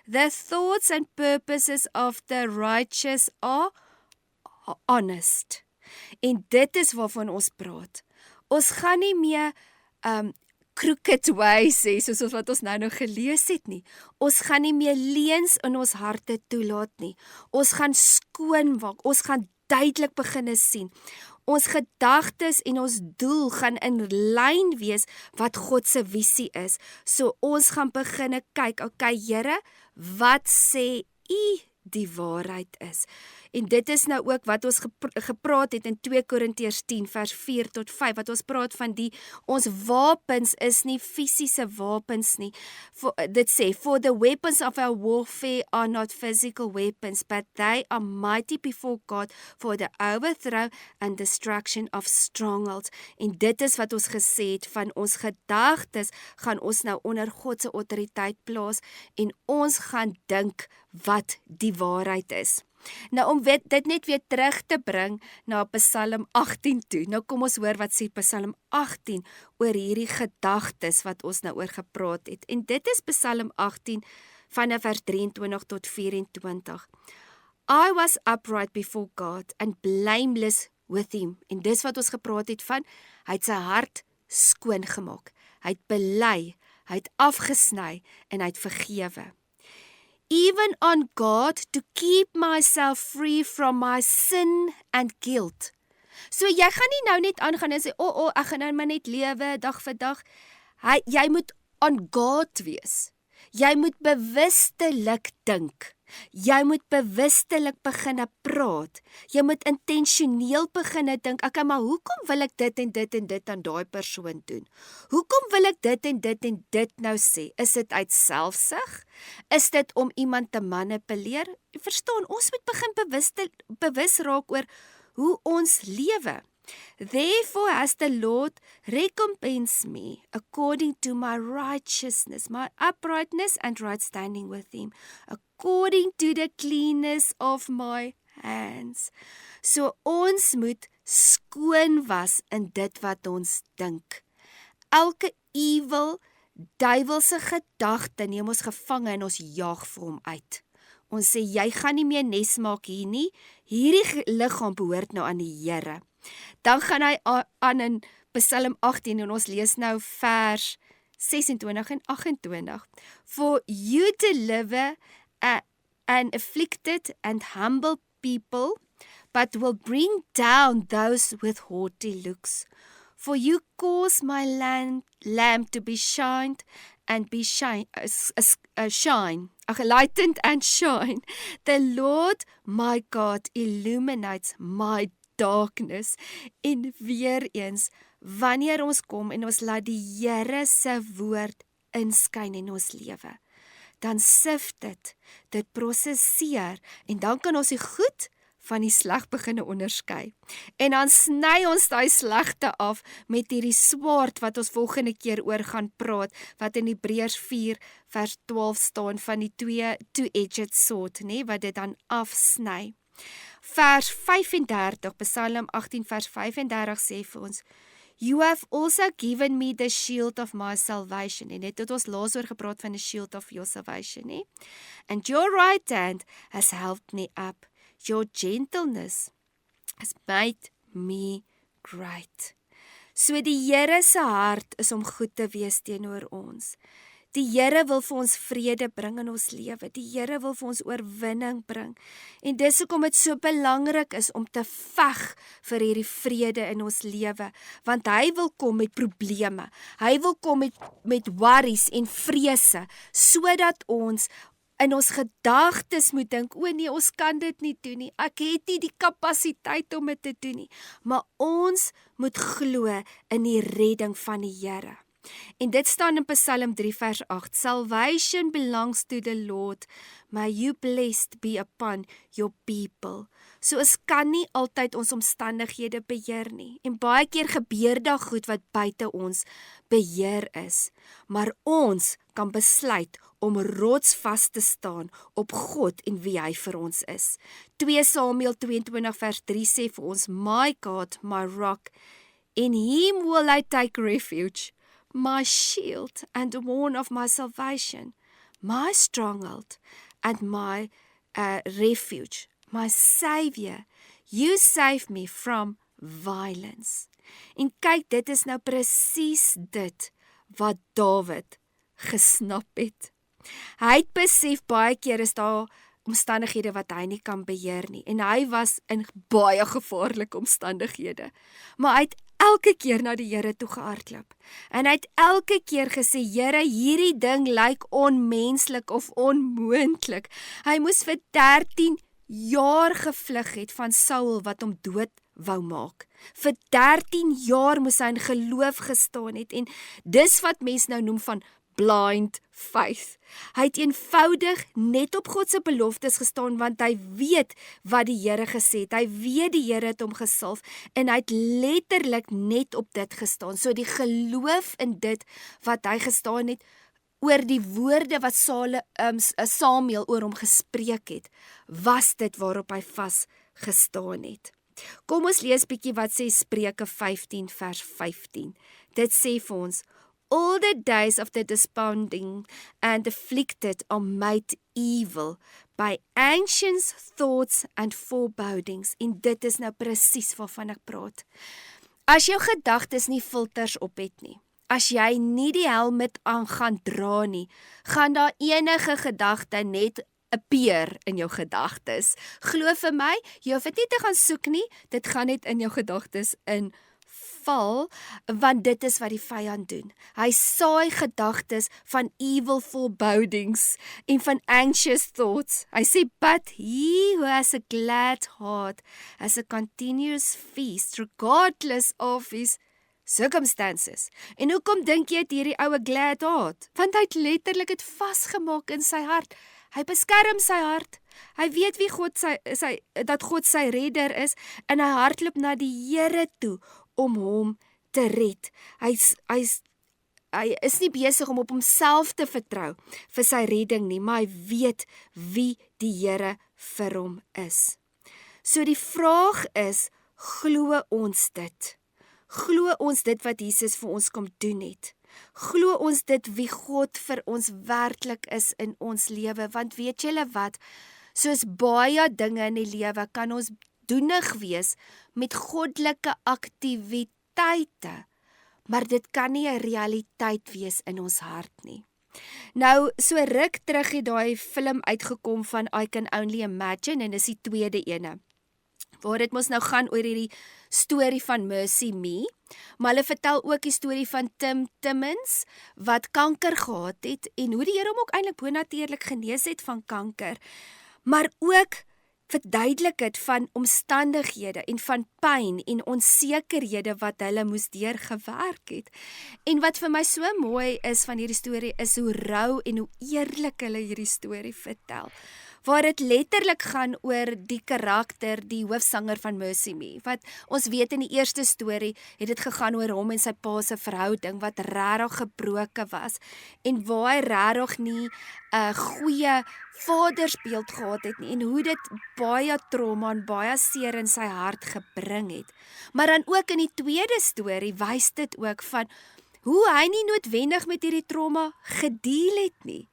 The thoughts and purposes of the righteous are honest. En dit is waarvan ons praat. Ons gaan nie meer crooked ways sê, soos wat ons nou gelees het nie. Ons gaan nie meer leuns in ons harte toelaat nie. Ons gaan skoon maak. Ons gaan duidelik begin sien. Ons gedagtes en ons doel gaan in lyn wees wat God se visie is. So ons gaan begin kyk, okay Here, wat sê U die waarheid is? En dit is nou ook wat ons gepraat het in 2 Korintiërs 10 vers 4 tot 5, wat ons praat van ons wapens is nie fisiese wapens nie. Dit sê, for the weapons of our warfare are not physical weapons, but they are mighty before God for the overthrow and destruction of strongholds. En dit is wat ons gesê het, van ons gedagtes gaan ons nou onder God se autoriteit plaas en ons gaan dink wat die waarheid is. Nou om dit net weer terug te bring na Psalm 18 toe. Nou kom ons hoor wat sê Psalm 18 oor hierdie gedagtes wat ons nou oor gepraat het. En dit is Psalm 18 vanaf vers 23 tot 24. I was upright before God and blameless with him. En dis wat ons gepraat het van, hy het sy hart skoon gemaak. Hy het bely, hy het afgesny en hy het vergewe. Even on God to keep myself free from my sin and guilt. So jy gaan nie nou net aangaan en sê, ek gaan nou maar net lewe dag vir dag. Jy moet on God wees. Jy moet bewustelik dink. Jy moet bewustelik begin praat. Jy moet intentioneel begin dink, okay, maar hoekom wil ek dit en dit en dit aan daai persoon doen? Hoekom wil ek dit en dit en dit nou sê? Is dit uit selfsug? Is dit om iemand te manipuleer? Verstaan, ons moet begin bewus raak oor hoe ons lewe. Therefore has the Lord recompensed me according to my righteousness, my uprightness and right standing with him, according to the cleanness of my hands. So ons moet skoon was in dit wat ons dink. Elke evil, duiwelse gedagte neem ons gevange en ons jaag vir hom uit. Ons sê, jy gaan nie meer nes maak hier nie, hierdie liggaam behoort nou aan die Here. Dan gaan hy aan in Psalm 18 en ons lees nou vers 26 en 28. For you deliver an afflicted and humble people, but will bring down those with haughty looks. For you cause my lamp to be shined and be lightened and shine. The Lord my God illuminates my darkness. En weer eens, wanneer ons kom en ons laat die Here se woord inskyn in ons lewe, dan sif dit prosesseer, en dan kan ons die goed van die sleg begin onderskei. En dan sny ons daai slegte af met hierdie swaard wat ons volgende keer oor gaan praat, wat in Hebreërs 4 vers 12 staan, van die two-edged sword, wat dit dan afsny. Vers 35, Psalm 18 vers 35 sê vir ons, You have also given me the shield of my salvation. En dit het ons laas oor gepraat van the shield of your salvation, And your right hand has helped me up. Your gentleness has made me great. So die Here se hart is om goed te wees teenoor ons. Die Here wil vir ons vrede bring in ons lewe. Die Here wil vir ons oorwinning bring. En dis hoekom dit so belangrik is om te veg vir hierdie vrede in ons lewe. Want hy wil kom met probleme. Hy wil kom met worries en vrese, sodat ons in ons gedagtes moet dink, nee, ons kan dit nie doen nie. Ek het nie die kapasiteit om dit te doen nie. Maar ons moet glo in die redding van die Here. En dit staan in Psalm 3 vers 8. Salvation belongs to the Lord. May you blessed be upon your people. So ons kan nie altyd ons omstandighede beheer nie. En baie keer gebeur daar goed wat buite ons beheer is. Maar ons kan besluit om rotsvas te staan op God en wie hy vir ons is. 2 Samuel 22 vers 3 sê vir ons, My God, my rock, In him will I take refuge, my shield and the horn of my salvation, my stronghold and my refuge, my Savior. You save me from violence. En kyk, dit is nou presies dit wat Dawid gesnap het. Hy het besef baie keer is daar omstandighede wat hy nie kan beheer nie. En hy was in baie gevaarlike omstandighede. Maar hy het elke keer na die Here toe gehardloop. En hy het elke keer gesê, Here, hierdie ding lyk onmenslik of onmoontlik. Hy moes vir 13 jaar gevlug het van Saul wat hom dood wou maak. Vir 13 jaar moes hy in geloof gestaan het en dis wat mens nou noem van blind faith. Hy het eenvoudig net op God se beloftes gestaan want hy weet wat die Here gesê het. Hy weet die Here het hom gesalf en hy het letterlik net op dit gestaan. So die geloof in dit wat hy gestaan het oor die woorde wat Samuel oor hom gespreek het, was dit waarop hy vas gestaan het. Kom ons lees bietjie wat sê Spreuke 15 vers 15. Dit sê vir ons, all the days of the desponding and afflicted are made evil by anxious thoughts and forebodings. En dit is nou presies waarvan ek praat. As jou gedagtes nie filters op het nie, as jy nie die helmet aan gaan dra nie, gaan daar enige gedagte net appear in jou gedagtes. Glo vir my, jy hoef dit nie te gaan soek nie, dit gaan net in jou gedagtes inval, want dit is wat die vyand doen. Hy saai gedagtes van evil forebodings en van anxious thoughts. Hy sê, but he who has a glad heart has a continuous feast regardless of his circumstances. En hoekom dink jy het hierdie oue glad heart? Want hy het letterlik het vasgemaak in sy hart. Hy beskerm sy hart. Hy weet wie dat God sy redder is en hy hardloop na die Here toe om hom te red. Hy is nie besig om op homself te vertrou vir sy redding nie, maar hy weet wie die Here vir hom is. So die vraag is, glo ons dit? Glo ons dit wat Jesus vir ons kom doen het? Glo ons dit wie God vir ons werklik is in ons lewe? Want weet julle wat? Soos baie dinge in die lewe kan ons doenig wees met goddelike aktiwiteite, maar dit kan nie 'n realiteit wees in ons hart nie. Nou, so ruk terug het daai film uitgekom van I Can Only Imagine en dis die tweede ene. Waar dit mos nou gaan oor hierdie storie van Mercy Me, maar hulle vertel ook die storie van Tim Timmins, wat kanker gehad het, en hoe die Here hom ook eintlik bonatuurlik genees het van kanker, maar ook verduidelik het van omstandighede en van pyn en onsekerhede wat hulle moes deurgewerk het. En wat vir my so mooi is van hierdie storie, is hoe rou en hoe eerlik hulle hierdie storie vertel. Waar dit letterlik gaan oor die karakter, die hoofsanger van Mercy Me, wat ons weet in die eerste storie, het dit gegaan oor hom en sy pa se verhouding, wat regtig gebroke was, en waar hy regtig nie 'n goeie vadersbeeld gehad het nie, en hoe dit baie trauma en baie seer in sy hart gebring het. Maar dan ook in die tweede storie, wys dit ook van, hoe hy nie noodwendig met hierdie trauma gedeel het nie.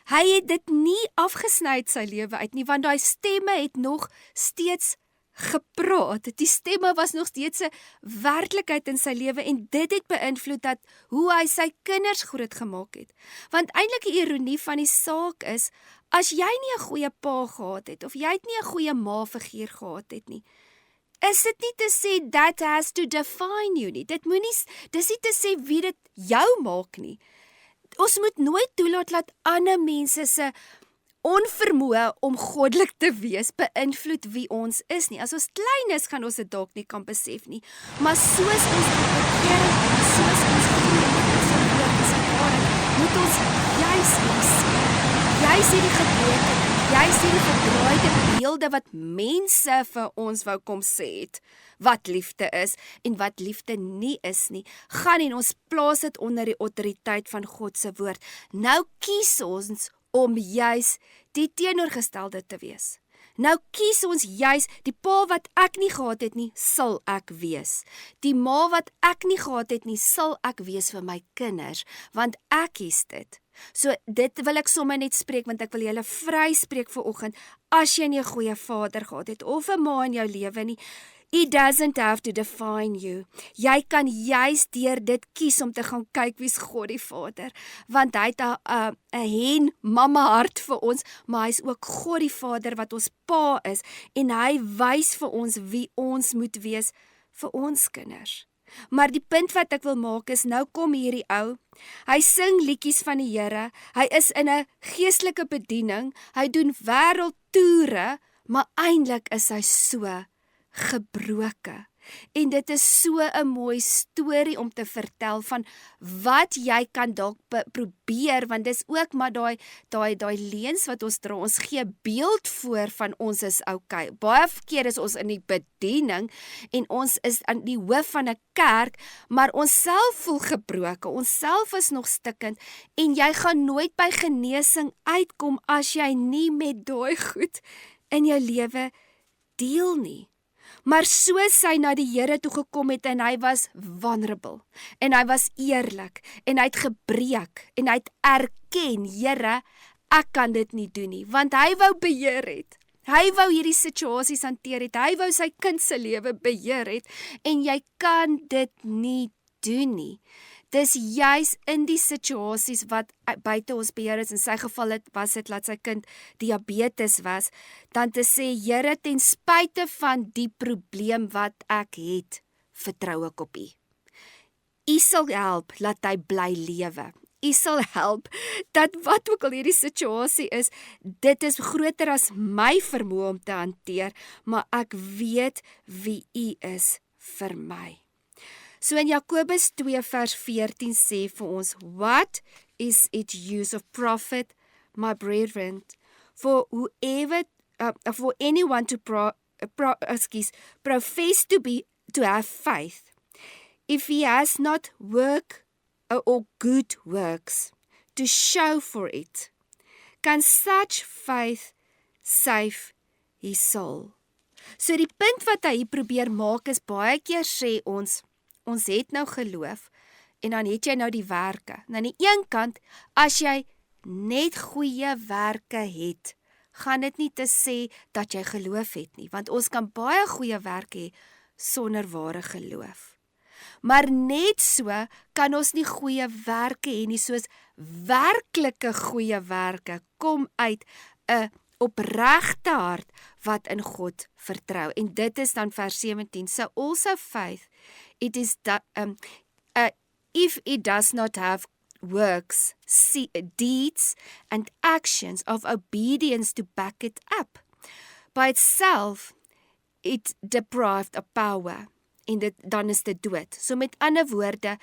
Hy het dit nie afgesny uit sy lewe uit nie, want daai stemme het nog steeds gepraat. Die stemme was nog steeds 'n werklikheid in sy lewe en dit het beïnvloed dat hoe hy sy kinders grootgemaak het. Want eintlik die ironie van die saak is, as jy nie 'n goeie pa gehad het of jy het nie 'n goeie ma-figuur gehad het nie, is dit nie te sê that has to define you nie. Dis nie te sê wie dit jou maak nie. Ons moet nooit toelaat dat ander mense se onvermoë om goddelik te wees beïnvloed wie ons is nie. As ons klein is, gaan ons dit dalk nie kan besef nie. Maar soos ons dit bekering doen, soos ons groei in ons woord is ervaring, moet ons juis sien. Juis hierdie gebroke, juis hierdie verdraaide beelde wat mense vir ons wou kom sê het, wat liefde is en wat liefde nie is nie, gaan en ons plaas dit onder die autoriteit van God se woord. Nou kies ons om juis die teenoorgestelde te wees. Nou kies ons juis die pa wat ek nie gehad het nie, sal ek wees. Die ma wat ek nie gehad het nie, sal ek wees vir my kinders, want ek kies dit. So dit wil ek sommer net spreek, want ek wil julle vryspreek vanoggend, as jy nie 'n goeie vader gehad het, of 'n ma in jou lewe nie, it doesn't have to define you. Jy kan juis deur dit kies om te gaan kyk wie's God die Vader, want hy het 'n hen mamma hart vir ons, maar hy's ook God die Vader wat ons pa is, en hy wys vir ons wie ons moet wees vir ons kinders. Maar die punt wat ek wil maak is, nou kom hierdie ou, hy sing liedjies van die Here, hy is in 'n geestelike bediening, hy doen wêreldtoere, maar eintlik is hy so gebroke. En dit is so 'n mooi storie om te vertel van wat jy kan dalk probeer, want dis ook maar daai leuns wat ons dra. Ons gee beeld voor van ons is okay. Baie keer is ons in die bediening en ons is aan die hoof van 'n kerk, maar ons self voel gebroke. Ons self is nog stikkend en jy gaan nooit by genesing uitkom as jy nie met daai goed in jou lewe deel nie. Maar soos hy na die Here toe gekom het en hy was vulnerable en hy was eerlik en hy het gebreek en hy het erken, Here, ek kan dit nie doen nie, want hy wou beheer het. Hy wou hierdie situasies hanteer het, hy wou sy kind se lewe beheer het en jy kan dit nie doen nie. Dis juis in die situasies wat buite ons beheer is, in sy geval was dit laat sy kind diabetes was, dan te sê, Here, ten spyte van die probleem wat ek het, vertrou ek op U. U sal help, laat hy bly lewe. U sal help, dat wat ook al hierdie situasie is, dit is groter as my vermoë om te hanteer, maar ek weet wie U is vir my. So in Jakobus 2 vers 14 sê vir ons, What is it use of profit, my brethren, for anyone to profess to have faith, if he has not work or good works to show for it? Can such faith save his soul? So die punt wat hy probeer maak is, baie keer sê ons het nou geloof, en dan het jy nou die werke. Nou aan die een kant, as jy net goeie werke het, gaan dit nie te sê dat jy geloof het nie, want ons kan baie goeie werke hê sonder ware geloof. Maar net so kan ons nie goeie werke hê nie, soos werklike goeie werke kom uit 'n opregte hart wat in God vertrou. En dit is dan vers 17. So also faith, it is if it does not have works, deeds and actions of obedience to back it up, by itself it deprived of power. En dan is dit dood. So met ander woorde,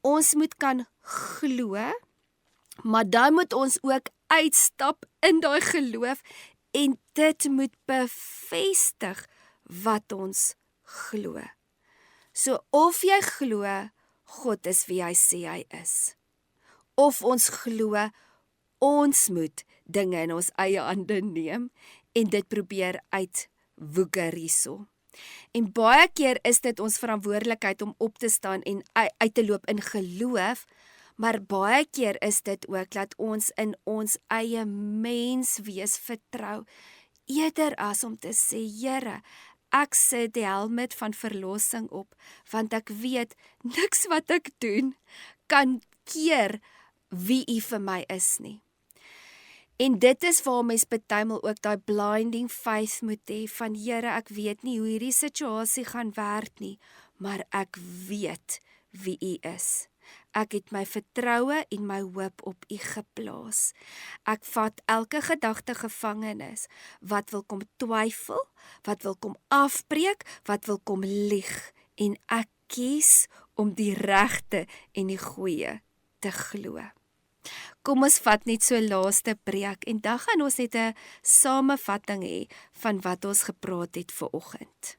ons moet kan glo, maar dan moet ons ook uitstap in daai geloof en dit moet bevestig wat ons glo. So of jy glo God is wie hy sê hy is, of ons glo ons moet dinge in ons eie hande neem en dit probeer uitwoeker hierso. En baie keer is dit ons verantwoordelikheid om op te staan en uit te loop in geloof, maar baie keer is dit ook dat ons in ons eie menswees vertrou, eerder as om te sê, Here, ek sit die helmet van verlossing op, want ek weet, niks wat ek doen, kan keer wie U vir my is nie. En dit is waar mens partymal ook daai blinding faith moet hê, van Here, ek weet nie hoe hierdie situasie gaan werk nie, maar ek weet wie U is. Ek het my vertroue en my hoop op U geplaas. Ek vat elke gedagte gevangenis, wat wil kom twyfel, wat wil kom afbreek, wat wil kom lieg, en ek kies om die regte en die goeie te glo. Kom ons vat net so laaste preek, en dan gaan ons net 'n samevatting hê van wat ons gepraat het vanoggend.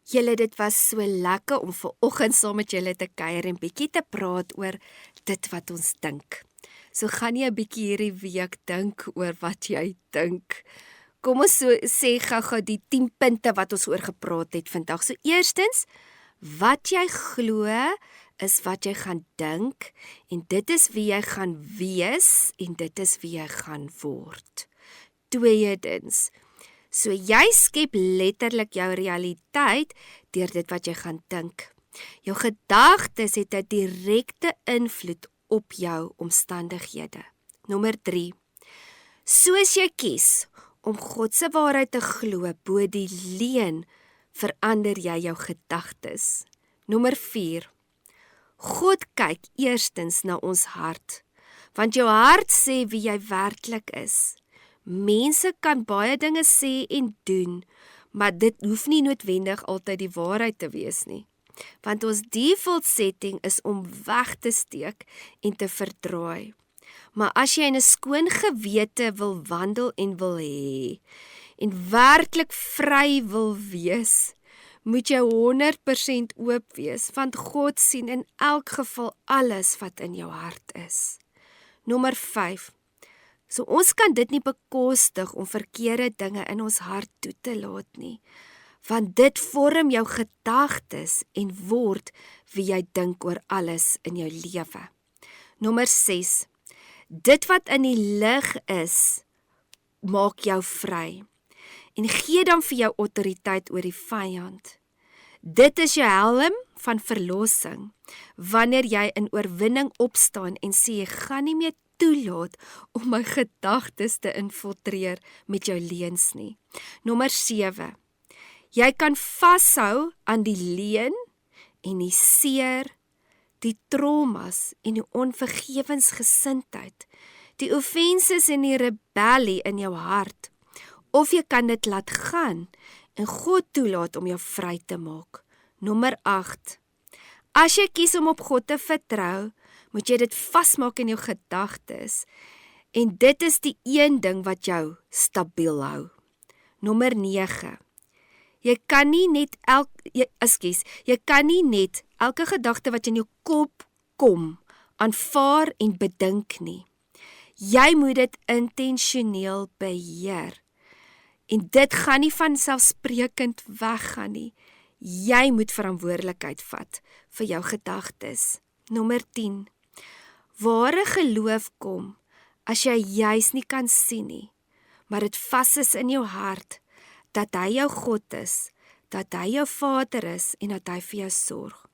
Julle, dit was so lekker om vanoggend saam met julle te kuier en bietjie te praat oor dit wat ons dink. So gaan jy 'n bietjie hierdie week dink oor wat jy dink. kom ons sê gou die 10 punte wat ons oor gepraat het vandag. So eerstens, wat jy glo is wat jy gaan dink en dit is wie jy gaan wees en dit is wie jy gaan word. Tweedens, so jy skep letterlik jou realiteit deur dit wat jy gaan dink. Jou gedagtes het 'n direkte invloed op jou omstandighede. Nommer 3. Soos jy kies om God se waarheid te glo bo die leuen, verander jy jou gedagtes. Nommer 4. God kyk eerstens na ons hart, want jou hart sê wie jy werklik is. Mense kan baie dinge sê en doen, maar dit hoef nie noodwendig altyd die waarheid te wees nie. Want ons default setting is om weg te steek en te verdraai. Maar as jy in 'n skoon gewete wil wandel en wil hê, en werklik vry wil wees, moet jy 100% oop wees, want God sien in elk geval alles wat in jou hart is. Nommer 5. So ons kan dit nie bekostig om verkeerde dinge in ons hart toe te laat nie, want dit vorm jou gedagtes en word wie jy dink oor alles in jou lewe. Nommer 6. Dit wat in die lig is, maak jou vry en gee dan vir jou autoriteit oor die vyand. Dit is jou helm van verlossing, wanneer jy in oorwinning opstaan en sê jy gaan nie meer toelaat om my gedagtes te infiltreer met jou leuns nie. Nommer 7. Jy kan vashou aan die leuen en die seer, die traumas en die onvergewensgesindheid, die offenses en die rebellie in jou hart, of jy kan dit laat gaan en God toelaat om jou vry te maak. Nommer 8. As jy kies om op God te vertrou, moet jy dit vasmaak in jou gedagtes en dit is die een ding wat jou stabiel hou. Nommer 9. Jy kan nie net elke gedagte wat in jou kop kom, aanvaar en bedink nie. Jy moet dit intentioneel beheer. En dit gaan nie vanselfsprekend weggaan nie. Jy moet verantwoordelikheid vat vir jou gedagtes. Nommer 10. Ware geloof kom as jy juis nie kan sien nie, maar dit vas is in jou hart dat hy jou God is, dat hy jou Vader is en dat hy vir jou sorg.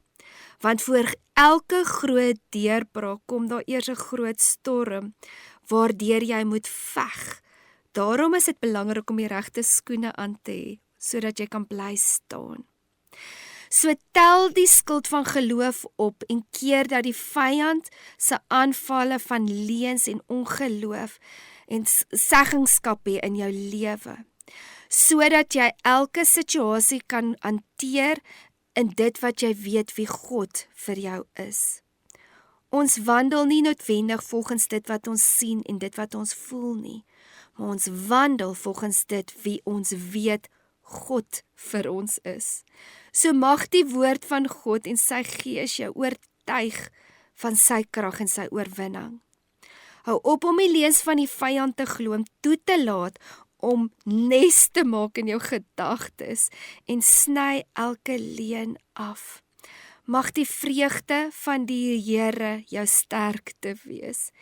Want voor elke groot deurbraak kom daar eers 'n groot storm waardeur jy moet veg. Daarom is dit belangrik om die regte skoene aan te hê sodat jy kan bly staan. So tel die skuld van geloof op en keer dat die vyand se aanvalle van leuns en ongeloof en seggenskap in jou lewe, sodat jy elke situasie kan hanteer in dit wat jy weet wie God vir jou is. Ons wandel nie noodwendig volgens dit wat ons sien en dit wat ons voel nie, maar ons wandel volgens dit wie ons weet God vir ons is. So mag die woord van God en sy gees jou oortuig van sy krag en sy oorwinning. Hou op om die leuns van die vyand te glo om toe te laat om nes te maak in jou gedagtes en sny elke leuen af. Mag die vreugde van die Here jou sterkte wees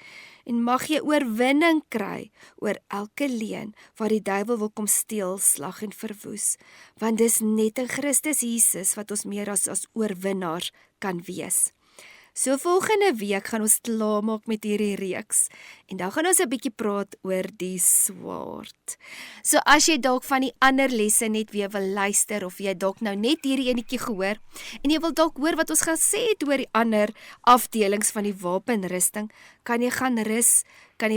en mag jy oorwinning kry oor elke leuen waar die duiwel wil kom steel, slag en verwoes, want dis net in Christus Jesus wat ons meer as oorwinnaars kan wees. So volgende week gaan ons klaarmaak met hierdie reeks en dan gaan ons 'n bietjie praat oor die swaard. So as jy dalk van die ander lesse net weer wil luister of jy dalk nou net hierdie enetjie gehoor en jy wil dalk hoor wat ons gesê het oor die ander afdelings van die wapenrusting, kan jy gaan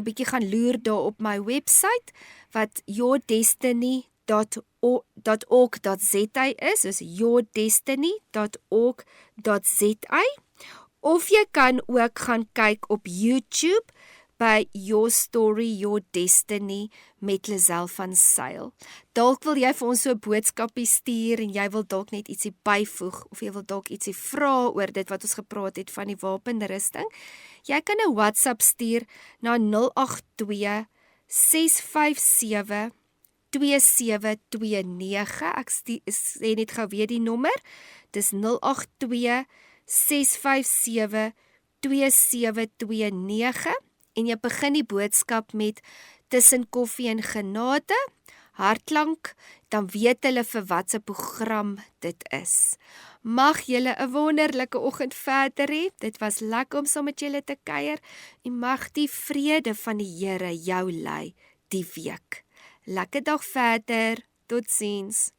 bietjie gaan loer daar op my website wat yourdestiny.org.za is, dus yourdestiny.org.za. Of jy kan ook gaan kyk op YouTube by Your Story, Your Destiny met Lisel van Sail. Dalk wil jy vir ons so 'n boodskapie stuur en jy wil dalk net ietsie byvoeg of jy wil dalk ietsie vra oor dit wat ons gepraat het van die wapenrusting. Jy kan 'n WhatsApp stuur na 082 657 2729. Ek sê net gou weer die nommer. Dis 082 657 2729 en jy begin die boodskap met tussen koffie en genade, hartklank, dan weet hulle vir watse program dit is. Mag julle 'n wonderlike oggend verder hê. Dit was lekker om saam met julle te kuier en mag die vrede van die Here jou lei die week. Lekker dag verder. Totsiens.